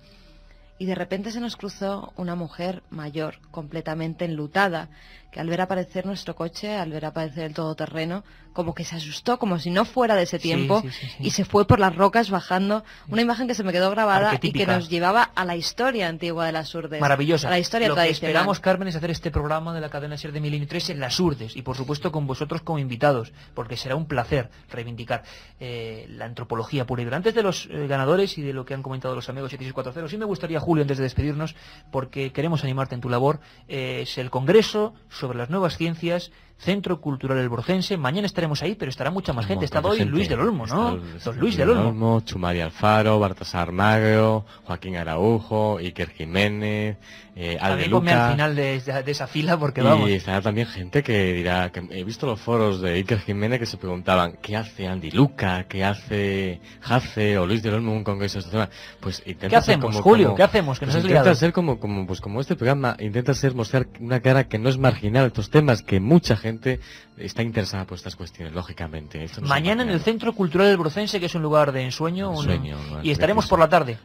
y de repente se nos cruzó una mujer mayor, completamente enlutada, que al ver aparecer nuestro coche, al ver aparecer el todoterreno, como que se asustó, como si no fuera de ese tiempo, sí. Y se fue por las rocas bajando. Una imagen que se me quedó grabada y que nos llevaba a la historia antigua de las Lourdes. Maravillosa. A la historia Lo tradicional. Que esperamos, Carmen, es hacer este programa de la cadena SER de Milenio 3 en las Lourdes, y por supuesto con vosotros como invitados, porque será un placer reivindicar la antropología pura y dura. Antes de los ganadores y de lo que han comentado los amigos 7640, sí me gustaría, Julio, antes de despedirnos, porque queremos animarte en tu labor, es el Congreso sobre las Nuevas Ciencias, Centro Cultural Elborcense. Mañana estaremos ahí, pero estará mucha más gente. Está hoy Luis del Olmo, ¿no? Don Luis del Olmo. Chumari Alfaro, Baltasar Magro, Joaquín Araujo, Iker Jiménez, Alde Luca. Al final de esa fila, porque vamos. Y estará también gente que dirá, que he visto los foros de Iker Jiménez que se preguntaban, ¿qué hace Andy Luca? ¿Qué hace Jace o Luis del Olmo en un congreso de esta semana? Pues intenta ¿qué hacemos, Julio? ¿Qué hacemos? Que nos has liado. Intenta ser como este programa, intenta mostrar una cara que no es marginal a estos temas, que mucha gente está interesada por estas cuestiones, lógicamente. Esto no mañana en el Centro Cultural Elborcense, que es un lugar de ensueño, y estaremos por la tarde.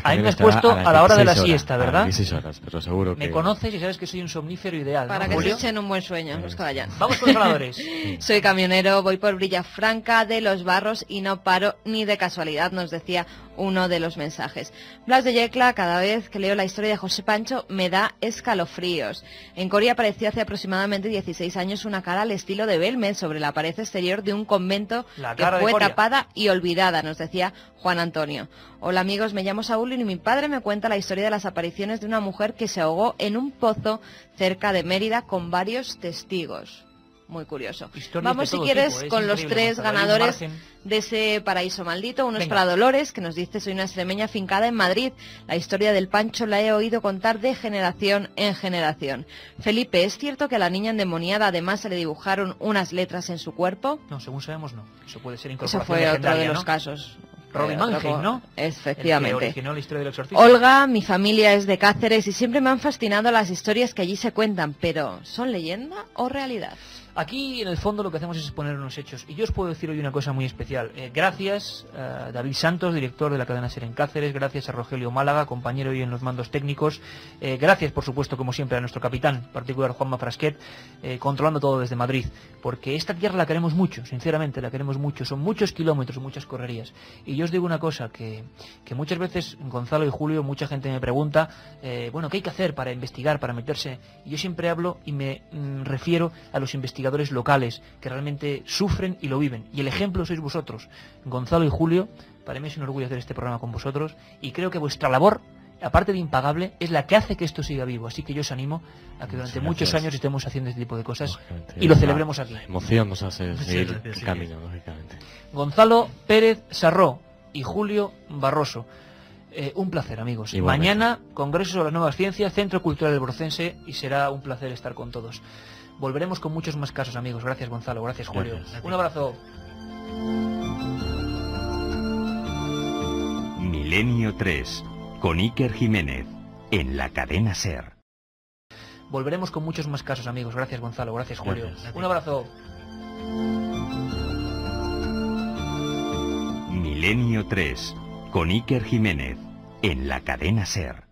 Ahí me has puesto a la hora de la siesta, ¿verdad? 16 horas, pero seguro que... Me conoces y sabes que soy un somnífero ideal, para ¿no, que se echen un buen sueño, los que vayan. Vamos con los ganadores. Soy camionero, voy por Villafranca de los Barros y no paro ni de casualidad, nos decía uno de los mensajes. Blas de Yecla, cada vez que leo la historia de José Pancho me da escalofríos. En Coria apareció hace aproximadamente 16 años una cara al estilo de Belmez sobre la pared exterior de un convento que fue tapada y olvidada, nos decía Juan Antonio. Hola amigos, me llamo Saúl y mi padre me cuenta la historia de las apariciones de una mujer que se ahogó en un pozo cerca de Mérida con varios testigos. Muy curioso. Vamos, si quieres, tipo, con los tres ganadores de ese paraíso maldito. Uno es para Dolores, que nos dice: soy una extremeña afincada en Madrid. La historia del Pancho la he oído contar de generación en generación. Felipe, ¿es cierto que a la niña endemoniada además se le dibujaron unas letras en su cuerpo? No, según sabemos no. Eso puede ser incorporación. Eso fue otro de los casos. Robin Mannheim, ¿no? Efectivamente. El que originó la historia del exorcismo. Olga, mi familia es de Cáceres y siempre me han fascinado las historias que allí se cuentan, pero ¿son leyenda o realidad? Aquí, en el fondo, lo que hacemos es exponer unos hechos. Y yo os puedo decir hoy una cosa muy especial. Gracias a David Santos, director de la cadena SER en Cáceres. Gracias a Rogelio Málaga, compañero hoy en los mandos técnicos. Gracias, por supuesto, como siempre, a nuestro capitán, en particular Juanma Frasquet, controlando todo desde Madrid. Porque esta tierra la queremos mucho, sinceramente, la queremos mucho. Son muchos kilómetros, muchas correrías. Y yo os digo una cosa, que muchas veces, Gonzalo y Julio, mucha gente me pregunta, bueno, ¿qué hay que hacer para investigar, para meterse? Y yo siempre hablo y me refiero a los investigadores locales que realmente sufren y lo viven, y el ejemplo sois vosotros, Gonzalo y Julio. Para mí es un orgullo hacer este programa con vosotros y creo que vuestra labor, aparte de impagable, es la que hace que esto siga vivo, así que yo os animo a que durante muchos años estemos haciendo este tipo de cosas y lo celebremos aquí. La emoción nos hace seguir el camino, lógicamente. Gonzalo Pérez Sarró y Julio Barroso, un placer, amigos. Igualmente. Mañana, Congreso sobre las Nuevas Ciencias, Centro Cultural Elborcense, y será un placer estar con todos. Volveremos con muchos más casos, amigos. Gracias, Gonzalo. Gracias, Julio. Gracias. Un abrazo. Milenio 3, con Iker Jiménez, en la cadena SER. Volveremos con muchos más casos, amigos. Gracias, Gonzalo. Gracias, Julio. Gracias. Un abrazo. Milenio 3, con Iker Jiménez, en la cadena SER.